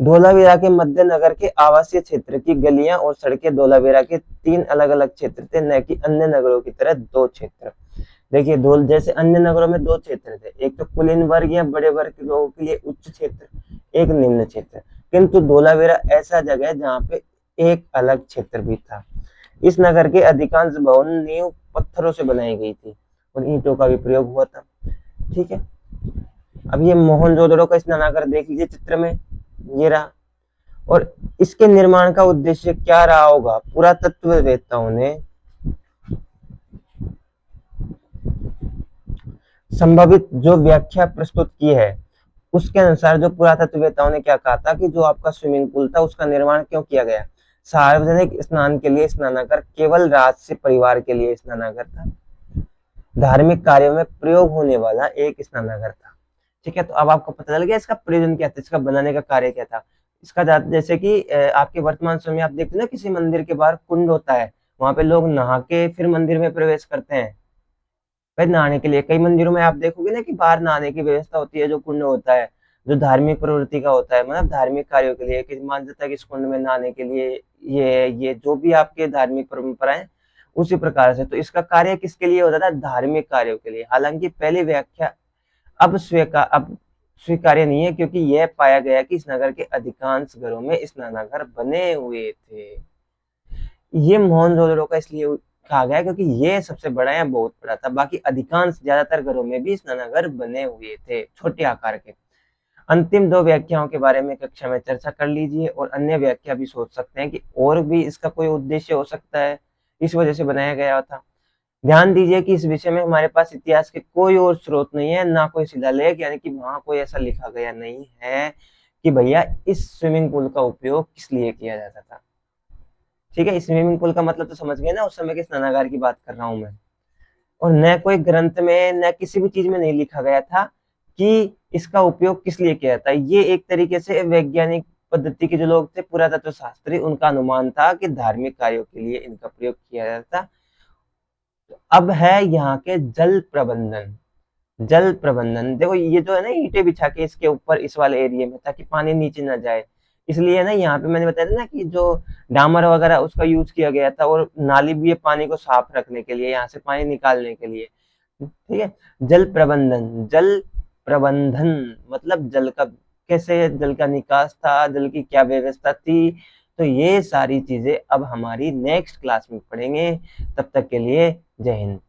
धोलावीरा के मध्य नगर के आवासीय क्षेत्र की गलियां और सड़कें धोलावीरा के 3 अलग-अलग क्षेत्र थे, न कि अन्य नगरों की तरह 2 क्षेत्र। देखिए धोल जैसे अन्य नगरों में 2 क्षेत्र थे, एक तो कुलीन वर्ग या बड़े वर्ग के लोगों के लिए उच्च क्षेत्र, एक निम्न क्षेत्र। किंतु धोलावीरा ऐसा जगह है जहाँ पे एक अलग क्षेत्र भी था। इस नगर के अधिकांश भवन नींव पत्थरों से बनाई गई थी और ईंटों का भी प्रयोग हुआ था। ठीक है, अब ये मोहनजोदड़ो का स्नानागार देख लीजिए चित्र में, ये रहा। और इसके निर्माण का उद्देश्य क्या रहा होगा? पुरातत्ववेत्ताओं ने संभावित जो व्याख्या प्रस्तुत की है, उसके अनुसार जो पुरातत्ववेत्ताओं ने क्या कहा था कि जो आपका स्विमिंग पूल था उसका निर्माण क्यों किया गया? सार्वजनिक स्नान के लिए स्नानागार केवल राजसी परिवार के लिए स्नानागार था, धार्मिक कार्यों में प्रयोग होने वाला एक स्नानागार था। ठीक है, तो अब आपको पता चल गया इसका प्रयोजन क्या था, इसका बनाने का कार्य क्या था। इसका जैसे कि आपके वर्तमान समय में आप देखते हैं ना, किसी मंदिर के बाहर कुंड होता है, वहां पे लोग नहा के फिर मंदिर में प्रवेश करते हैं भाई नहाने के लिए। कई मंदिरों में आप देखोगे ना कि बाहर नहाने की व्यवस्था होती है, जो कुंड होता है जो धार्मिक प्रवृत्ति का होता है, मतलब धार्मिक कार्यों के लिए, कि मान जाता है कि इस कुंड में नहाने के लिए ये जो भी आपके धार्मिक परंपराएं, उसी प्रकार से। तो इसका कार्य किसके लिए होता था? धार्मिक कार्यों के लिए। हालांकि पहली व्याख्या अब स्वीकार्य नहीं है, क्योंकि यह पाया गया कि इस नगर के अधिकांश घरों में स्नानागार बने हुए थे। ये मोहनजोदड़ो का इसलिए कहा गया क्योंकि ये सबसे बड़ा या बहुत बड़ा था, बाकी अधिकांश ज्यादातर घरों में भी स्नानागार बने हुए थे, छोटे आकार के। अंतिम 2 व्याख्याओं के बारे में कक्षा में चर्चा कर लीजिए, और अन्य व्याख्या भी सोच सकते हैं कि और भी इसका कोई उद्देश्य हो सकता है, इस वजह से बनाया गया था। ध्यान दीजिए कि इस विषय में हमारे पास इतिहास के कोई और स्रोत नहीं है, ना कोई शिलालेख, यानी कि वहां कोई ऐसा लिखा गया नहीं है कि भैया इस स्विमिंग पूल का उपयोग किस लिए किया जाता था। ठीक है, स्विमिंग पूल का मतलब तो समझ गए ना, उस समय के स्नानागार की बात कर रहा हूं मैं। और न कोई ग्रंथ में, न किसी भी चीज में नहीं लिखा गया था कि इसका उपयोग किस लिए किया जाता है। ये एक तरीके से वैज्ञानिक पद्धति के जो लोग थे, पुरातत्व शास्त्री, उनका अनुमान था कि धार्मिक कार्यों के लिए इनका प्रयोग किया जाता। अब है यहाँ के जल प्रबंधन। जल प्रबंधन देखो, ये जो है ना ईंटें बिछा के इसके ऊपर इस वाले एरिया में, ताकि पानी नीचे ना जाए, इसलिए ना यहाँ पे मैंने बताया था ना कि जो डामर वगैरह उसका यूज किया गया था, और नाली भी है पानी को साफ रखने के लिए, यहाँ से पानी निकालने के लिए। ठीक है, जल प्रबंधन। जल प्रबंधन मतलब जल का कैसे, जल का निकास था, जल की क्या व्यवस्था थी, तो ये सारी चीजें अब हमारी नेक्स्ट क्लास में पढ़ेंगे। तब तक के लिए जय हिंद।